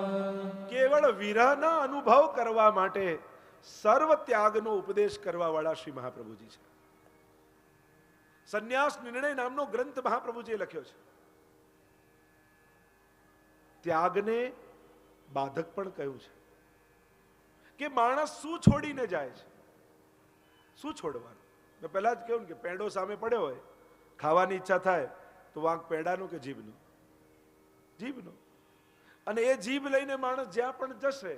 કેવળ વિરહના અનુભવ કરવા માટે સર્વ ત્યાગનો ઉપદેશ કરવા વાળા શ્રી મહાપ્રભુજી છે. સંન્યાસ નિર્ણય નામનો ગ્રંથ મહાપ્રભુજીએ લખ્યો છે. ત્યાગને બાધક પણ કહ્યું છે કે માણસ શું છોડીને જાય છે, શું છોડવાનું. મેં પહેલા જ કહ્યું કે પેંડો સામે પડ્યો હોય, ખાવાની ઈચ્છા થાય તો વાંક પેંડાનો કે જીભનો? જીભનો. અને એ જીભ લઈને માણસ જ્યાં પણ જશે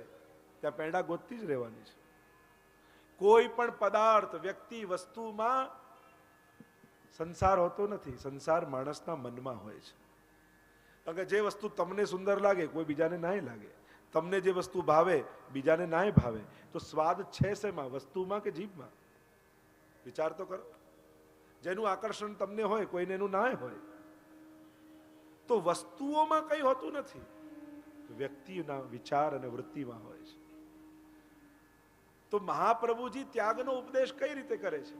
ત્યાં પેંડા ગોતતી જ રહેવાની છે. કોઈ પણ પદાર્થ, વ્યક્તિ, વસ્તુમાં સંસાર હોતો નથી. સંસાર માણસના મનમાં હોય છે. કારણ કે જે વસ્તુ તમને સુંદર લાગે કોઈ બીજાને નાય લાગે, તમને જે વસ્તુ ભાવે બીજાને નાય ભાવે. તો સ્વાદ છે શેમાં? વસ્તુમાં કે જીભમાં? વિચાર તો કરો. જેનું આકર્ષણ તમને હોય કોઈને એનું નાય હોય. તો વસ્તુઓમાં કંઈ હોતું નથી, વ્યક્તિના વિચાર અને વૃત્તિમાં હોય છે. તો મહાપ્રભુજી ત્યાગનો ઉપદેશ કઈ રીતે કરે છે?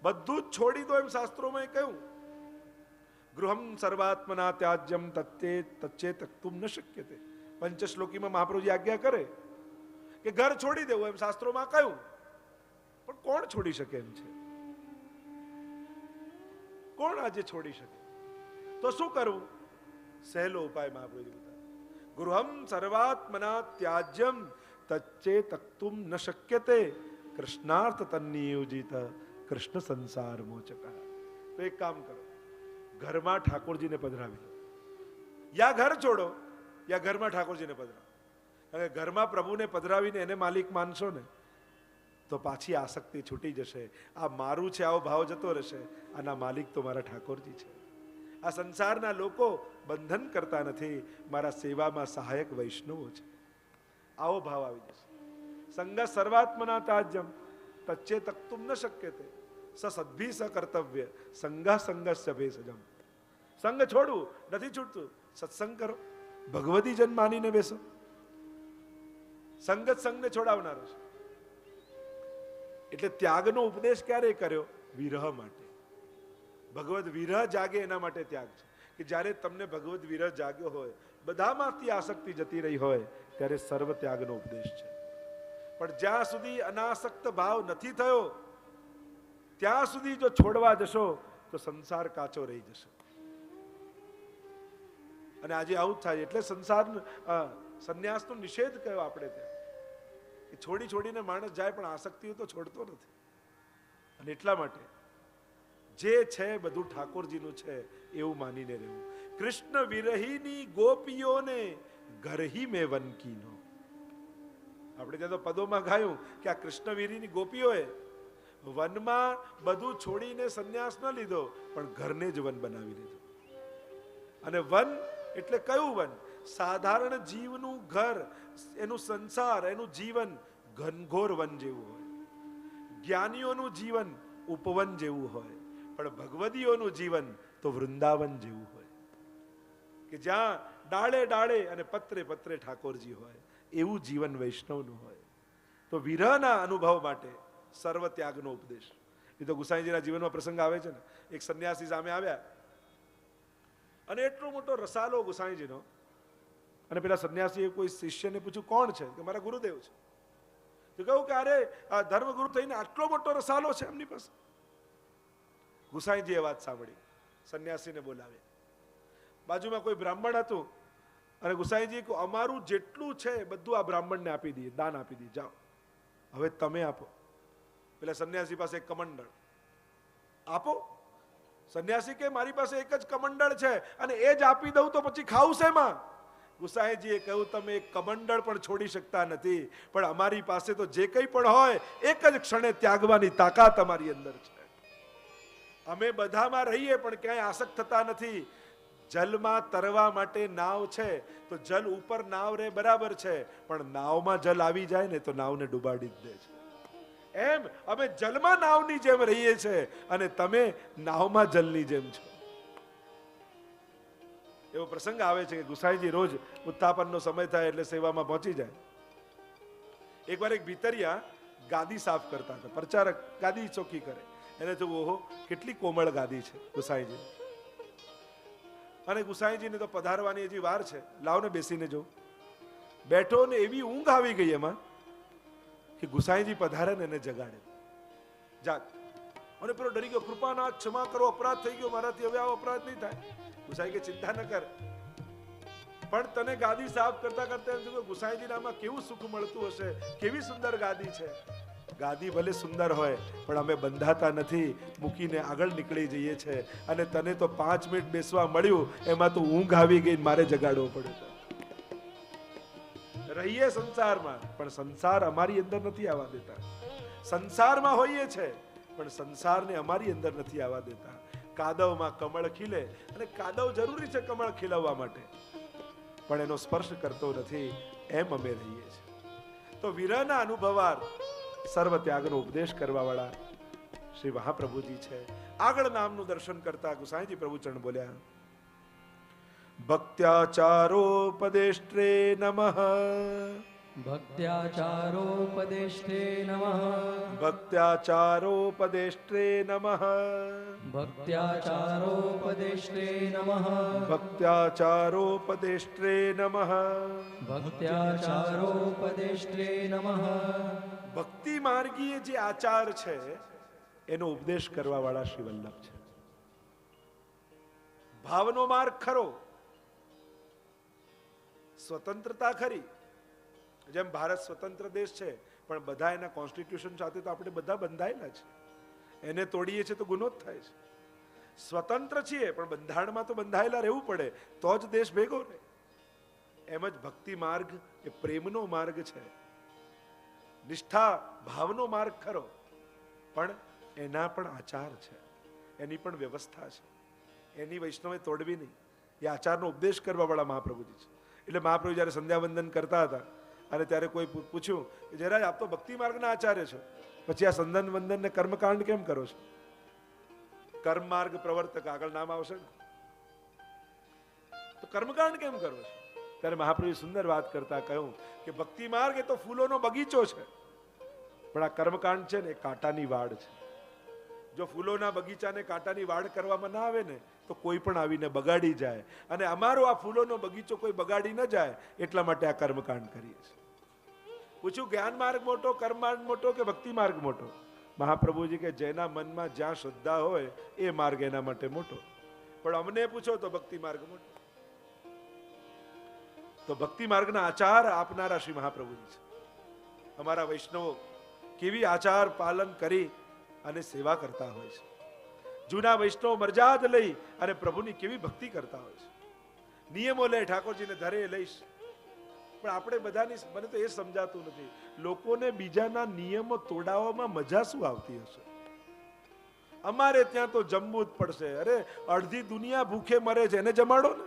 બધું જ છોડી દો એમ શાસ્ત્રોમાં કહ્યું. ગૃહમ સર્વાત્મના ત્યાજ્યમ તચ્ચે તક્તુમ ન શક્યતે. પંચશ્લોકીમાં મહાપ્રભુજી આજ્ઞા કરે કે ઘર છોડી દેવું એમ શાસ્ત્રોમાં કહ્યું. પણ કોણ છોડી શકે એમ છે? કોણ આજે છોડી શકે? તો શું કરવું? સહેલો ઉપાય મહાપ્રભુજી બતાવે. ગૃહમ સર્વાત્મના ત્યાજ્યમ તચ્ચે તક્તુમ ન શક્યતે કૃષ્ણાર્થ તન્નિયોજિત કૃષ્ણ સંસાર મોચક. તો એક કામ કરો, ઘરમાં ઠાકોરજીને પધરાવી લો. યા ઘર છોડો યા ઘરમાં ઠાકોરજીને પધરાવો. કારણ કે ઘરમાં પ્રભુને પધરાવીને એને માલિક માનશો ને તો પાછી આસક્તિ છૂટી જશે. આ મારું છે આવો ભાવ જતો રહેશે. આના માલિક તો મારા ઠાકોરજી છે. આ સંસારના લોકો બંધન કરતા નથી, મારા સેવામાં સહાયક વૈષ્ણવો છે. આવો ભાવ આવી જશે. સંગ સર્વાત્મના તાજ્યમ તચ્ચે તક્તુમ ન શક્યતે સદ્ભી સકર્તવ્ય સંગા સંગસ્ય ભેષજમ. સંગ છોડવું નથી છૂટતું. સત્સંગ કરો, ભગવતી જન માનીને બેસો. સંગત સંગને છોડાવનારો છે. એટલે ત્યાગનો ઉપદેશ ક્યારે કર્યો? વિરહ માટે. ભગવદ વિરહ જાગે એના માટે ત્યાગ છે. કે જ્યારે તમને ભગવદ વિરહ જાગ્યો હોય, બધામાંથી આસક્તિ જતી રહી હોય, ત્યારે સર્વ ત્યાગનો ઉપદેશ છે. પણ જ્યાં સુધી અનાસક્ત ભાવ નથી થયો ત્યાં સુધી જો છોડવા જશો તો સંસાર કાચો રહી જશે. અને આજે આવું થાય. એટલે સંસાર સંન્યાસનો નિષેધ કયો આપણે ત્યાં કે છોડીને માણસ જાય પણ આસક્તિઓ તો છોડતો નથી. અને એટલા માટે જે છે બધું ઠાકોરજીનું છે એવું માનીને રહેવું. કૃષ્ણ વિરહીની ગોપીઓને ઘરહી મેં વનકીનો. આપણે ત્યાં તો પદોમાં ગાયું કે આ કૃષ્ણ વિરહીની ગોપીઓએ વનમાં બધું છોડીને સંન્યાસ ન લીધો પણ ઘરને જ વન બનાવી લીધું. અને વન એટલે કયું વન? સાધારણ જીવનું ઘર, એનું સંસાર, એનું જીવન ઘનઘોર વન જેવું હોય. જ્ઞાનીઓનું જીવન ઉપવન જેવું હોય. પણ ભગવદીઓનું જીવન તો વૃંદાવન જેવું હોય કે જ્યાં ડાળે ડાળે અને પત્રે પત્રે ઠાકોરજી હોય. એવું જીવન વૈષ્ણવનું હોય. તો વિરહના અનુભવ માટે સર્વ ત્યાગનો ઉપદેશ. એ તો ગુસાઈજીના જીવનમાં પ્રસંગ આવે છે ને. એક સંન્યાસી સામે આવ્યા અને એટલો મોટો રસાલો ગુસાઈજીનો. અને પેલા સંન્યાસીએ કોઈ શિષ્યને પૂછ્યું કોણ છે? કે મારા ગુરુદેવ છે. તો કહ્યું કે અરે આ ધર્મગુરુ થઈને આટલો મોટો રસાલો છે એમની પાસે. ગુસાઈજીએ વાત સાંભળી, સંન્યાસીને બોલાવ્યા. બાજુમાં કોઈ બ્રાહ્મણ હતું અને ગુસાઈજી કહ્યું અમારું જેટલું છે બધું આ બ્રાહ્મણને આપી દઈએ, દાન આપી દઈએ, જાઓ હવે તમે આપો. પેલા સંન્યાસી પાસે એક કમંડળ આપો. સંન્યાસી કે મારી પાસે એક જ કમંડળ છે અને એ જ આપી દઉં તો પછી ખાવું શેમાં? ગુસાઈજીએ કહ્યું તમે એક કમંડળ પણ છોડી શકતા નથી, પણ અમારી પાસે તો જે કંઈ પણ હોય એક જ ક્ષણે ત્યાગવાની તાકાત અમારી અંદર છે. અમે બધામાં રહીએ પણ ક્યાંય આસક્ત થતા નથી. જલમાં તરવા માટે નાવ છે તો જલ ઉપર નાવ રે બરાબર છે, પણ નાવમાં જલ આવી જાય ને તો નાવને ડૂબાડી જ દે છે. એમ અમે જલમાં નાવની જેમ રહીએ છીએ અને તમે નાવમાં જલની જેમ છો. એવો પ્રસંગ આવે છે કે ગુસાઈજી રોજ ઉત્થાપનનો સમય થાય એટલે સેવામાં પહોંચી જાય. એકવાર એક ભીતરિયા ગાદી સાફ કરતા હતા. પ્રચારક ગાદી ચોખ્ખી કરે, એને તો ઓહો કેટલી કોમળ ગાદી છે ગુસાઈજી. અને ગુસાઈજીને તો પધારવાની હજી વાર છે, લાવને બેસીને જો. બેઠો ને એવી ઊંઘ આવી ગઈ એમાં કે ગુસાઈજી પધારે ને એને જગાડે. જાગ. અને પેલો ડરી ગયો, કૃપાનાથ ક્ષમા કરો, અપરાધ થઈ ગયો મારાથી, હવે આવો અપરાધ નહીં થાય. ગુસાઈ કે ચિંતા ન કર, પણ તને ગાદી સાફ કરતા કરતા એમ થયું ગુસાઈજીને આમાં કેવું સુખ મળતું હશે, કેવી સુંદર ગાદી છે. ગાદી ભલે સુંદર હોય પણ અમે બંધાતા નથી, મૂકીને આગળ નીકળી જઈએ છે. અને તને તો 5 મિનિટ બેસવા મળ્યું એમાં તો ઊંઘ આવી ગઈ, મારે જગાડવો પડ્યો. રહીએ સંસારમાં પણ સંસાર અમારી અંદર નથી આવવા દેતા. સંસારમાં હોઈએ છે પણ સંસારને અમારી અંદર નથી આવવા દેતા. કાદવમાં કમળ ખીલે અને કાદવ જરૂરી છે કમળ ખીલવવા માટે, પણ એનો સ્પર્શ કરતો નથી. એમ અમે રહીએ છીએ. તો વિરહના અનુભવાર સર્વ ત્યાગનો ઉપદેશ કરવા વાળા શ્રી મહાપ્રભુજી છે. આગળ નામનું દર્શન કરતા ગુસાઈજી પ્રભુચરણ બોલ્યા, ભક્ત્યાચારોપદેષ્ટ્રે નમઃ, ભક્ત્યાચારોપદેષ્ટે નમઃ, ભક્ત્યાચારોપદેષ્ટ્રે નમઃ, ભક્ત્યાચારોપદેષ્ટે નમઃ, ભક્ત્યાચારોપદેષ્ટ્રે નમઃ, ભક્ત્યાચારોપદેષ્ટે નમઃ. ભક્તિ માર્ગીય જે આચાર છે એનો ઉપદેશ કરવા વાળા શ્રી વલ્લભ છે. ભાવનો માર્ગ ખરો, સ્વતંત્રતા ખરી. જેમ ભારત સ્વતંત્ર દેશ છે પણ બધા એના કોન્સ્ટિટ્યુશન સાથે તો આપણે બધા બંધાયેલા છે. એને તોડીએ છીએ તો ગુનો જ થાય છે. સ્વતંત્ર છીએ પણ બંધારણમાં તો બંધાયેલા રહેવું પડે તો જ દેશ ભેગો રહે. એમ જ ભક્તિ માર્ગ એ પ્રેમનો માર્ગ છે, નિષ્ઠા ભાવનો માર્ગ ખરો, પણ એના પણ આચાર છે, એની પણ વ્યવસ્થા છે. એની વૈષ્ણવે તોડવી નહીં. એ આચારનો ઉપદેશ કરવા વાળા મહાપ્રભુજી છે. એટલે મહાપ્રભુ જયારે સંધ્યાવંદન કરતા હતા અને ત્યારે કોઈ પૂછ્યું કે જયરાજ આપ તો ભક્તિ માર્ગના આચાર્ય છો, પછી આ સંધન વંદન ને કર્મકાંડ કેમ કરો છો? કર્મ માર્ગ પ્રવર્તક આગળ નામ આવશે ને, તો કર્મકાંડ કેમ કરો છો? ત્યારે મહાપ્રભુ સુંદર વાત કરતા કહ્યું કે ભક્તિ માર્ગ એ તો ફૂલોનો બગીચો છે, પણ આ કર્મકાંડ છે ને એ કાંટાની વાડ છે. જો ફૂલોના બગીચાને કાંટાની વાડ કરવામાં ના આવે ને તો કોઈ પણ આવીને બગાડી જાય. અને અમારો આ ફૂલોનો બગીચો કોઈ બગાડી ન જાય એટલા માટે આ કર્મકાંડ કરીએ છીએ. પૂછ્યું જ્ઞાન માર્ગ મોટો, કર્મ માર્ગ મોટો કે ભક્તિ માર્ગ મોટો? મહાપ્રભુજી કે જેના મનમાં જ્યાં શ્રદ્ધા હોય એ માર્ગ એના માટે મોટો, પણ અમને પૂછો તો ભક્તિ માર્ગ મોટો. તો ભક્તિ માર્ગના આચાર આપનારા શ્રી મહાપ્રભુજી છે. અમારા વૈષ્ણવો કેવી આચાર પાલન કરી અને સેવા કરતા હોય છે. જૂના વૈષ્ણવ મરજાદ લઈ અને પ્રભુની કેવી ભક્તિ કરતા હોય છે. નિયમો લે, ઠાકોરજીને ધરે લઈશ, પણ આપણે બધાની મને તો એ સમજાતું નથી, લોકોને બીજાના નિયમો તોડાવવામાં મજા શું આવતી હશે? અમારે ત્યાં તો જમવું જ પડશે. અરે અડધી દુનિયા ભૂખે મરે છે, એને જમાડો ને.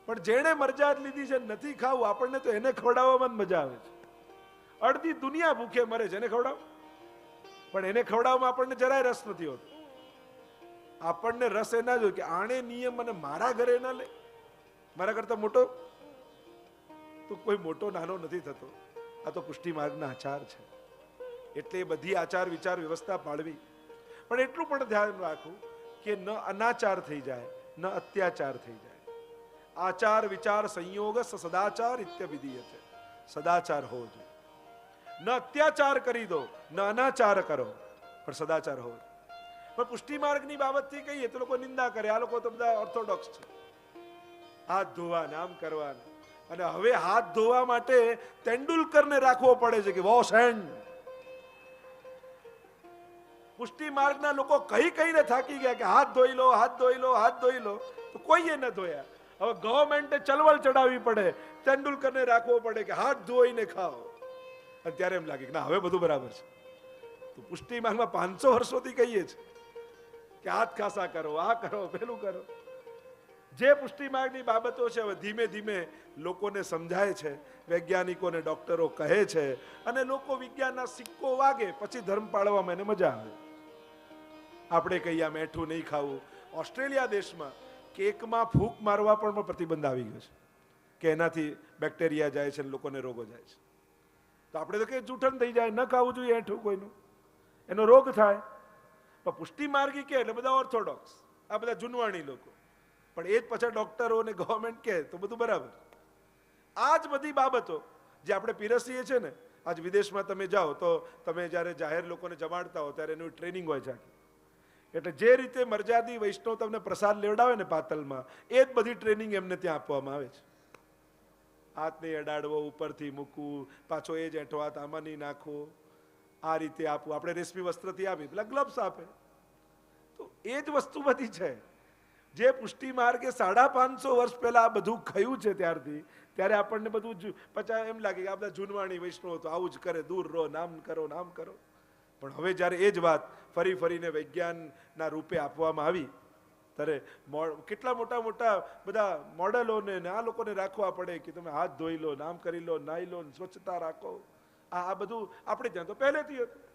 પણ જેણે મરજાદ લીધી છે નથી ખાવું, આપણને તો એને ખવડાવવામાં મજા આવે છે. અડધી દુનિયા ભૂખે મરે છે, એને ખવડાવો, પણ એને ખવડાવવામાં આપણને જરાય રસ નથી હોતો. આપણને રસ એના જ હોય કે આણે નિયમ અને મારા ઘરે ના લે, મારા કરતા મોટો તો કોઈ મોટો નાનો નથી થતો. આ તો પુષ્ટિ માર્ગના આચાર છે. એટલે એ બધી આચાર વિચાર વ્યવસ્થા પાડવી, પણ એટલું પણ ધ્યાન રાખવું કે ન અનાચાર થઈ જાય, ન અત્યાચાર થઈ જાય. આચાર વિચાર સંયોગ સદાચાર ઇત્યવિધિય છે. સદાચાર હોવો જોઈએ. ન અત્યાચાર કરી દો, ન અનાચાર કરો, પણ સદાચાર હોવો. પણ પુષ્ટિ માર્ગની બાબતથી કહીએ તો લોકો નિંદા કરે, આ લોકો તો બધા ઓર્થોડોક્સ છે, હાથ ધોવા આમ કરવા. અને હવે હાથ ધોવા માટે તેંડુલકરને રાખવો પડે છે કે વોશ હેન્ડ. પુષ્ટિ માર્ગના લોકો કહીને થાકી ગયા કે હાથ ધોઈ લો, હાથ ધોઈ લો, હાથ ધોઈ લો, તો કોઈએ ન ધોયા. હવે ગવર્મેન્ટે ચળવળ ચડાવવી પડે, તેંડુલકરને રાખવો પડે કે હાથ ધોઈને ખાઓ. અને ત્યારે એમ લાગે કે ના, હવે બધું બરાબર છે. તો પુષ્ટિ માર્ગમાં 500 વર્ષોથી કહીએ છે કે હાથ ખાસા કરો, આ કરો, પેલું કરો. જે પુષ્ટિ માર્ગની બાબતો છે હવે ધીમે ધીમે લોકોને સમજાય છે, વૈજ્ઞાનિકોને ડોક્ટરો કહે છે, અને લોકો વિજ્ઞાનના સિક્કો વાગે પછી ધર્મ પાળવામાં એને મજા આવે. આપણે કહીએ આ મેઠું નહીં ખાવું. ઓસ્ટ્રેલિયા દેશમાં કેકમાં ફૂંક મારવા પણ પ્રતિબંધ આવી ગયો છે કે એનાથી બેક્ટેરિયા જાય છે, લોકોને રોગો જાય છે. તો આપણે તો કે જૂઠન થઈ જાય, ન ખાવું જોઈએ એઠું કોઈનું, એનો રોગ થાય. પણ પુષ્ટિ માર્ગી કે એટલે બધા ઓર્થોડોક્સ, આ બધા જૂનવાણી લોકો. પણ એ જ પાછા ડોક્ટરો અને ગવર્મેન્ટ કહે તો બધું બરાબર. આ જ બધી બાબતો જે આપણે પીરસીએ છીએ ને, આજ વિદેશમાં તમે જાઓ તો તમે જ્યારે જાહેર લોકોને જમાડતા હો ત્યારે એનું ટ્રેનિંગ હોય છે. એટલે જે રીતે મર્યાદી વૈષ્ણવ તમને પ્રસાદ લેવડાવે ને પાતલમાં, એ જ બધી ટ્રેનિંગ એમને ત્યાં આપવામાં આવે છે. હાથ નહીં અડાડવો, ઉપરથી મૂકવું, પાછો એ જ એઠો હાથ આમાં નહીં નાખવો, આ રીતે આપવું. આપણે રેશમી વસ્ત્રથી આપી, પેલા ગ્લવ્સ આપે. તો એ જ વસ્તુ બધી છે જે પુષ્ટિ માર્ગે 550 વર્ષ પહેલા આ બધું ખયું છે. ત્યારથી ત્યારે આપણને બધું પછી એમ લાગે કે આ બધા જૂનવાણી વૈષ્ણવ તો આવું જ કરે, દૂર રહો, નામ કરો, નામ કરો. પણ હવે જ્યારે એ જ વાત ફરી ફરીને વૈજ્ઞાનના રૂપે આપવામાં આવી ત્યારે કેટલા મોટા મોટા બધા મોડેલોને આ લોકોને રાખવા પડે કે તમે હાથ ધોઈ લો, નામ કરી લો, નાઈ લો, સ્વચ્છતા રાખો. આ બધું આપણે ત્યાં તો પહેલેથી હતું.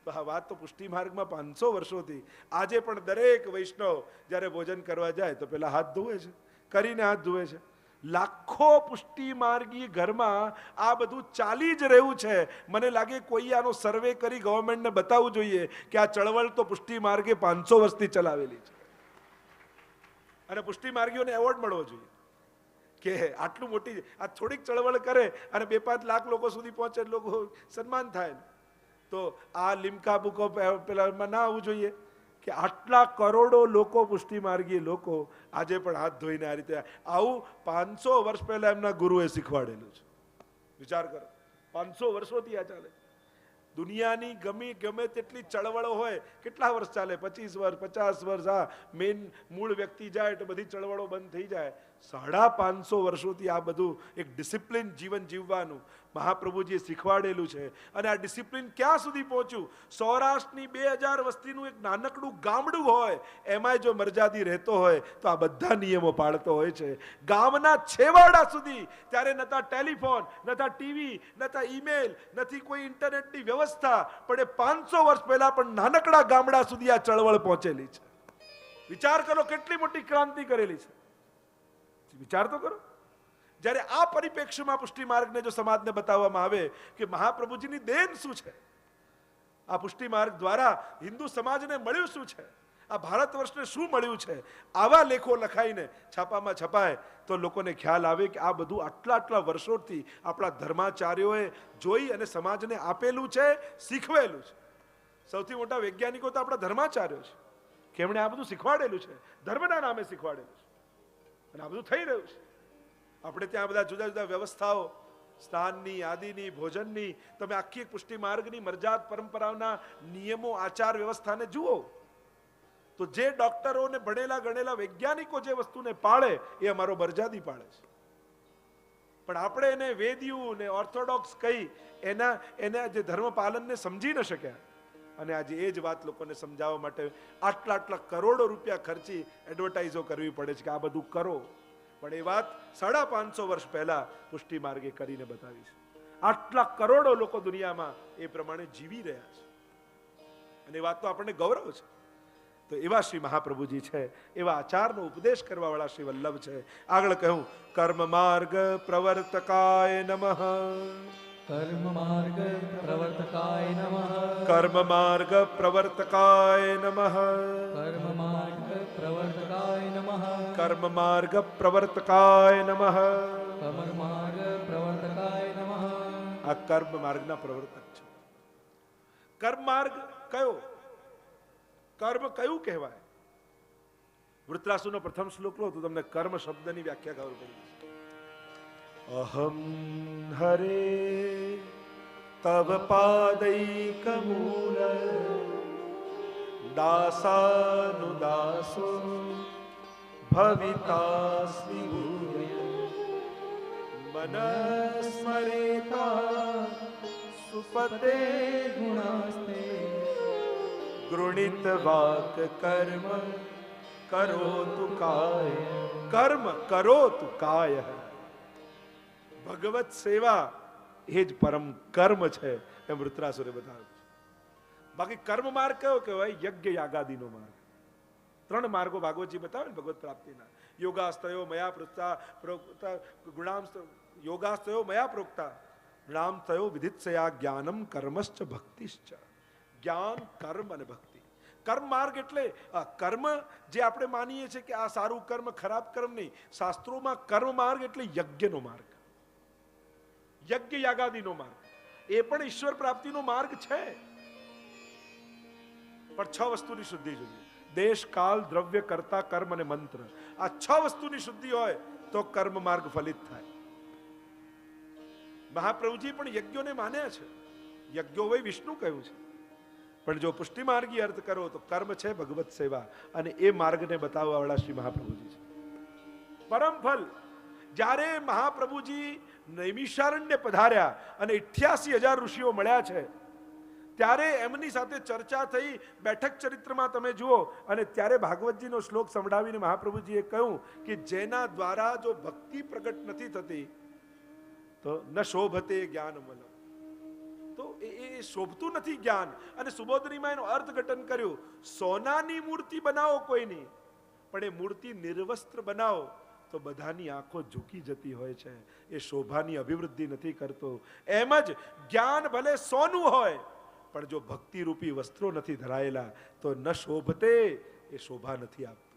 તો આ વાત તો પુષ્ટિ માર્ગમાં 500 વર્ષોથી. આજે પણ દરેક વૈષ્ણવ જ્યારે ભોજન કરવા જાય તો પેલા હાથ ધોવે છે, કરીને હાથ ધોવે છે. લાખો પુષ્ટિ માર્ગી ઘરમાં આ બધું ચાલી જ રહ્યું છે. મને લાગે કોઈ આનો સર્વે કરી ગવર્મેન્ટને બતાવવું જોઈએ કે આ ચળવળ તો પુષ્ટિ માર્ગે 500 વર્ષથી ચલાવેલી છે. અને પુષ્ટિ માર્ગીઓને એવોર્ડ મળવો જોઈએ કે આટલું મોટી આ થોડીક ચળવળ કરે અને 2-5 લાખ લોકો સુધી પહોંચે, લોકો સન્માન થાય. તો આ લિમ્કા બુક ઓફ પેલામાં ના આવવું જોઈએ કે આટલા કરોડો લોકો, પુષ્ટિ માર્ગી લોકો આજે પણ હાથ ધોઈને આ રીતે. આવું 500 વર્ષ પહેલા એમના ગુરુએ શીખવાડેલું છે. વિચાર કરો, 500 વર્ષોથી આ ચાલે. દુનિયાની ગમે તેટલી ચળવળો હોય, કેટલા વર્ષ ચાલે? 25 વર્ષ, 50 વર્ષ. આ મેઇન મૂળ વ્યક્તિ જાય તો બધી ચળવળો બંધ થઈ જાય. 550 વર્ષોથી આ બધું એક ડિસિપ્લિન જીવન જીવવાનું મહાપ્રભુજીએ શીખવાડેલું છે. અને આ ડિસિપ્લિન ક્યાં સુધી પહોંચ્યું? સૌરાષ્ટ્રની 2000 વસ્તીનું એક નાનકડું ગામડું હોય, એમાં જો મર્યાદી રહેતો હોય તો આ બધા નિયમો પાળતો હોય છે. ગામના છેવાડા સુધી. ત્યારે નતા ટેલિફોન, નતા ટીવી, નતા ઈમેલ, નથી કોઈ ઇન્ટરનેટની વ્યવસ્થા. પણ એ 500 વર્ષ પહેલા પણ નાનકડા ગામડા સુધી આ ચળવળ પહોંચેલી છે. વિચાર કરો કેટલી મોટી ક્રાંતિ કરેલી છે. વિચાર તો કરો. જ્યારે આ પરિપ્રેક્ષ્યમાં પુષ્ટિ માર્ગને જો સમાજને બતાવવામાં આવે કે મહાપ્રભુજીની દેન શું છે, આ પુષ્ટિ માર્ગ દ્વારા હિન્દુ સમાજને મળ્યું શું છે, આ ભારત વર્ષને શું મળ્યું છે, આવા લેખો લખાઈને છાપામાં છપાય તો લોકોને ખ્યાલ આવે કે આ બધું આટલા વર્ષોથી આપણા ધર્માચાર્યોએ જોઈ અને સમાજને આપેલું છે, શીખવેલું છે. સૌથી મોટા વૈજ્ઞાનિકો તો આપણા ધર્માચાર્યો છે કે એમણે આ બધું શીખવાડેલું છે, ધર્મના નામે શીખવાડેલું છે. અને આ બધું થઈ રહ્યું છે. આપણે ત્યાં બધા જુદા જુદા વ્યવસ્થાઓ, સ્નાનની, આદિની, ભોજનની, તમે આખી પુષ્ટિ માર્ગની મરજાત પરંપરાઓના નિયમો, આચાર વ્યવસ્થાને જુઓ તો જે ડોક્ટરોને ભણેલા ગણેલા વૈજ્ઞાનિકો જે વસ્તુને પાળે એ અમારો મરજાદી પાળે છે. પણ આપણે એને વેદિયું ને ઓર્થોડોક્સ કહી એના જે ધર્મ પાલનને સમજી ન શક્યા. અને આજે એ જ વાત લોકોને સમજાવવા માટે આટલા કરોડો રૂપિયા ખર્ચી એડવર્ટાઇઝો કરવી પડે છે કે આ બધું કરો. પણ એ વાત 550 વર્ષ પહેલા પુષ્ટિ માર્ગે કરીને બતાવી છે. આટલા કરોડો લોકો દુનિયામાં એ પ્રમાણે જીવી રહ્યા છે અને એ વાત તો આપણને ગૌરવ છે. તો એવા શ્રી મહાપ્રભુજી છે, એવા આચારનો ઉપદેશ કરવા વાળા શ્રી વલ્લભ છે. આગળ કહ્યું, કર્મ માર્ગ પ્રવર્તકાય નમઃ. કર્મ માર્ગ પ્રવર્તકાય નમઃ. કર્મ માર્ગ પ્રવર્તકાય નમઃ. કર્મ માર્ગ પ્રવર્તકાય નમઃ. કર્મ માર્ગ પ્રવર્તકાય નમઃ. કર્મ માર્ગ પ્રવર્તકાય નમઃ. આ કર્મ માર્ગના પ્રવર્તક છે. કર્મ માર્ગ કયો? કર્મ કયું કહેવાય? વૃત્રાસુરનો પ્રથમ શ્લોક લો તો તમને કર્મ શબ્દની વ્યાખ્યા ખબર પડી જશે. અહમ હરે તવ પાદૈક મૂલ દાસાનુદાસો ભવિતાસ્મિ ભૂય મનસ્મરેતા સુપતે ગુણાસ્તે ગૃણીત વાક કર્મ કરોતુ કાય કર્મ કરોતુ કાય. ભગવત સેવા એ જ પરમ કર્મ છે એમ વૃત્રાસુરે બતાવ્યું. બાકી કર્મ માર્ગ કયો કહેવાય? યજ્ઞ યાગાદિનો માર્ગ. 3 માર્ગો ભાગવતજી બતાવે ને ભગવત પ્રાપ્તિના. યોગાસ્તયો મયા પ્રોક્તા યોગાસ્તયો મયા પ્રોક્તા જ્ઞાનસ્તયો વિધિત્સયા જ્ઞાનમ કર્મશ્ચ ભક્તિશ્ચ. જ્ઞાન, કર્મ અને ભક્તિ. કર્મ માર્ગ એટલે કર્મ જે આપણે માનીએ છીએ કે આ સારું કર્મ ખરાબ કર્મ નહીં. શાસ્ત્રોમાં કર્મ માર્ગ એટલે યજ્ઞનો માર્ગ, યજ્ઞ યાગાદિનો માર્ગ. એ પણ ઈશ્વર પ્રાપ્તિનો માર્ગ છે, પણ 6 વસ્તુની શુદ્ધિ જોઈએ. દેશ, કાલ, દ્રવ્ય, કર્તા, કર્મ અને મંત્ર. આ 6 વસ્તુની શુદ્ધિ હોય તો કર્મ માર્ગ ફલિત થાય. મહાપ્રભુજી પણ યજ્ઞોને માન્યા છે. યજ્ઞો વય વિષ્ણુ કહ્યું છે, પણ જો પુષ્ટિ માર્ગી અર્થ કરો તો કર્મ છે ભગવત સેવા, અને એ માર્ગને બતાવવા વાળા શ્રી મહાપ્રભુજી છે. પરમ ફલ. જ્યારે મહાપ્રભુજી નૈમિષારણ્ય પધાર્યા અને 88,000 ઋષિઓ મળ્યા છે, ત્યારે એમની સાથે ચર્ચા થઈ. બેઠક ચરિત્રમાં તમે જુઓ, અને ત્યારે ભાગવતજીનો શ્લોક સંભળાવીને મહાપ્રભુજીએ કહ્યું કે જેના દ્વારા જો ભક્તિ પ્રગટ નથી થતી તો ન શોભતે જ્ઞાનમલ. તો એ શોભતું નથી જ્ઞાન. અને સુબોધનીમાં એનો અર્થઘટન કર્યું. સોનાની મૂર્તિ બનાવો કોઈની, પણ એ મૂર્તિ નિર્વસ્ત્ર બનાવો તો બધાની આંખો ઝૂકી જતી હોય છે. એ શોભાની અભિવૃદ્ધિ નથી કરતો. એમ જ જ્ઞાન ભલે સોનું હોય, પણ જો ભક્તિ રૂપી વસ્ત્રો નથી ધરાયેલા તો ન શોભતે, એ શોભા નથી આપતું.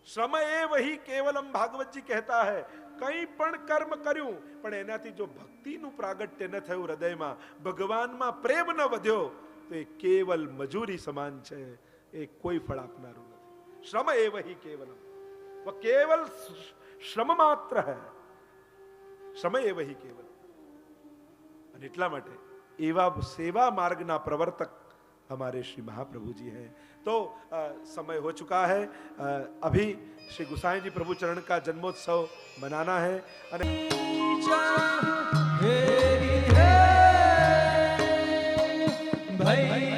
શ્રમ એ વહી કેવલમ, ભાગવતજી કહેતા હૈ. કંઈ પણ કર્મ કર્યું પણ એનાથી જો ભક્તિનું પ્રાગટ્ય ન થયું હૃદયમાં, ભગવાનમાં પ્રેમ ન વધ્યો, તો એ કેવલ મજૂરી સમાન છે, એ કોઈ ફળ આપનારું નથી. શ્રમ એ વહી કેવલમ, वो केवल श्रम मात्र है. श्रम એ વહી કેવલ. અને એટલા માટે એવા સેવા માર્ગના પ્રવર્તક हमारे श्री महाप्रभु जी हैं. तो समय हो चुका है. अभी श्री गुसाई जी प्रभु चरण का जन्मोत्सव मनाना है. भैया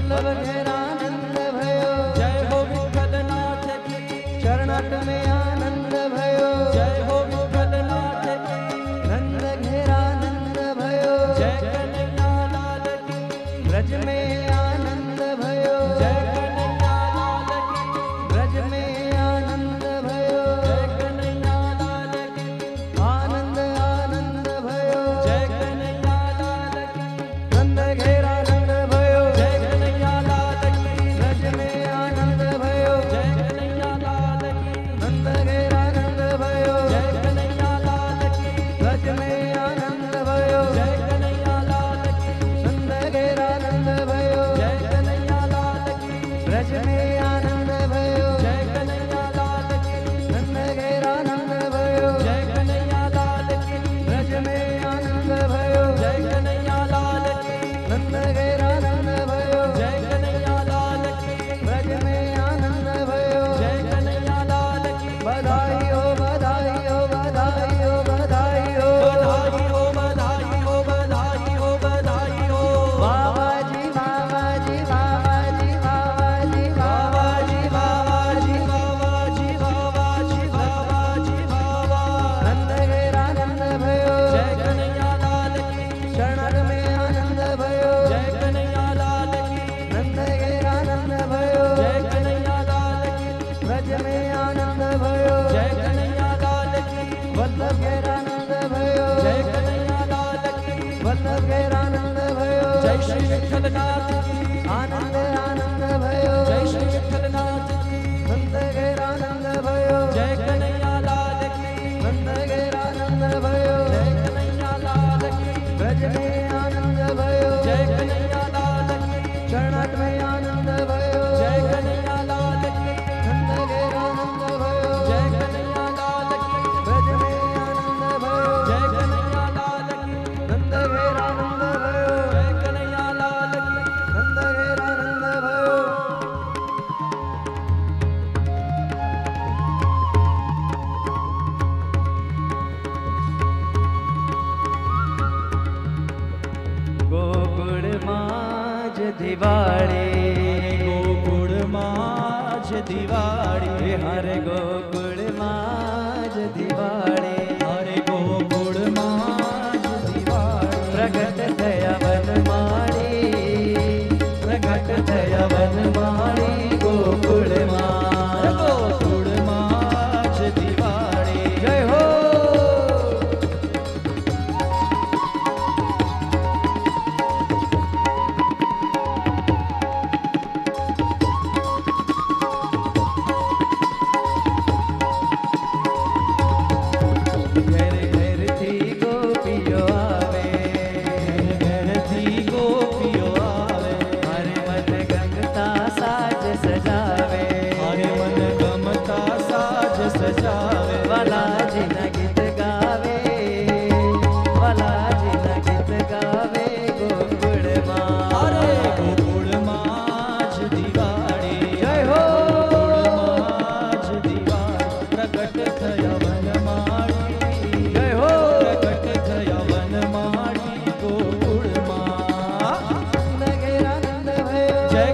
વલ્લભ ઘેરાનંદ ભયો જય હો વિઠ્ઠલનાથ કી ચરણટ में आनंद भयो जय हो विठ्ठलनाथ की नंद घेरानंद भयो जय कन्हैया लाल की ब्रज में आनंद भयो जय कन्हैया लाल की ब्रज में आनंद भयो जय कन्हैया लाल की आनंद आनंद भयो जय कन्हैया लाल की नंद घेरानंद भयो जय कन्हैया लाल की ब्रज में आनंद भयो जय कन्हैया लाल की नंद घेरानंद भयो जय कन्हैया लाल की ब्रज में आनंद भयो जय कन्हैया लाल की नंद घेरानंद भयो जय कन्हैया लाल की ब्रज में आनंद भयो जय कन्हैया लाल की नंद घेरानंद भयो जय कन्हैया लाल की ब्रज में आनंद भयो जय कन्हैया लाल की नंद घेरानंद भयो जय कन्हैया लाल की ब्रज में आनंद भयो जय कन्हैया लाल की बधाई हो बधाई हो बधाई हो बधाई हो बधाई हो बधाई हो बधाई हो बधाई हो बाबा जी बाबा जी बाबा जी बाबा जी बाबा जी बाबा जी बाबा जी बाबा जी बाबा जी बाबा नंद घेरानंद भयो जय कन्हैया लाल की शरण में आनंद भयो जय कन्हैया लाल की नंद घेरानंद भयो जय कन्हैया लाल की ब्रज में आनंद भयो जय कन्हैया लाल की वल्लभ घेरानंद भयो जय कन्हैया लाल की वल्लभ घेरानंद भयो जय श्री विठ्ठलनाथ की आनंद आनंद भयो जय श्री विठ्ठलनाथ की नंद घेरानंद भयो जय कन्हैया लाल की नंद घेरानंद भयो जय कन्हैया लाल की ब्रज में आनंद भयो जय कन्हैया लाल की चरणट में आनंद भयो जय कन्हैया लाल की नंद घेरानंद भयो जय कन्हैया लाल की ब्रज में आनंद भयो जय कन्हैया लाल की नंद घेरानंद भयो जय कन्हैया लाल की नंद घेरानंद भयो ગોકુળમાં જ દિવાળી ગોકુળમાં જ દિવાળી હરે ગોકુળમાં જ દિવાળી હરે ગોકુળમાં જ દિવાળી પ્રગટ થયા વનમાળી પ્રગટ થયા વનમાળી ગોકુળમાં ગોકુળમાં જ દિવાળી જય હો ઘેર ઘેરથી ગોપીઓ આવે ઘેર ઘેરથી ગોપીઓ આવે હરે મન ગમતા સાજ સજાવે હરે મન ગમતા સાજ સજાવે વાલાજીના ગીત ગાવે વાલાજીના ગીત ગાવે ગોકુળમાં અરે ગોકુળમાં જ દિવાળી જય હો ગોકુળમાં જ દિવાળી પ્રગટ થયા વનમાળી જય હો પ્રગટ થયા વનમાળી ગોકુળમાં નંદ ઘેરાનંદ भयो જય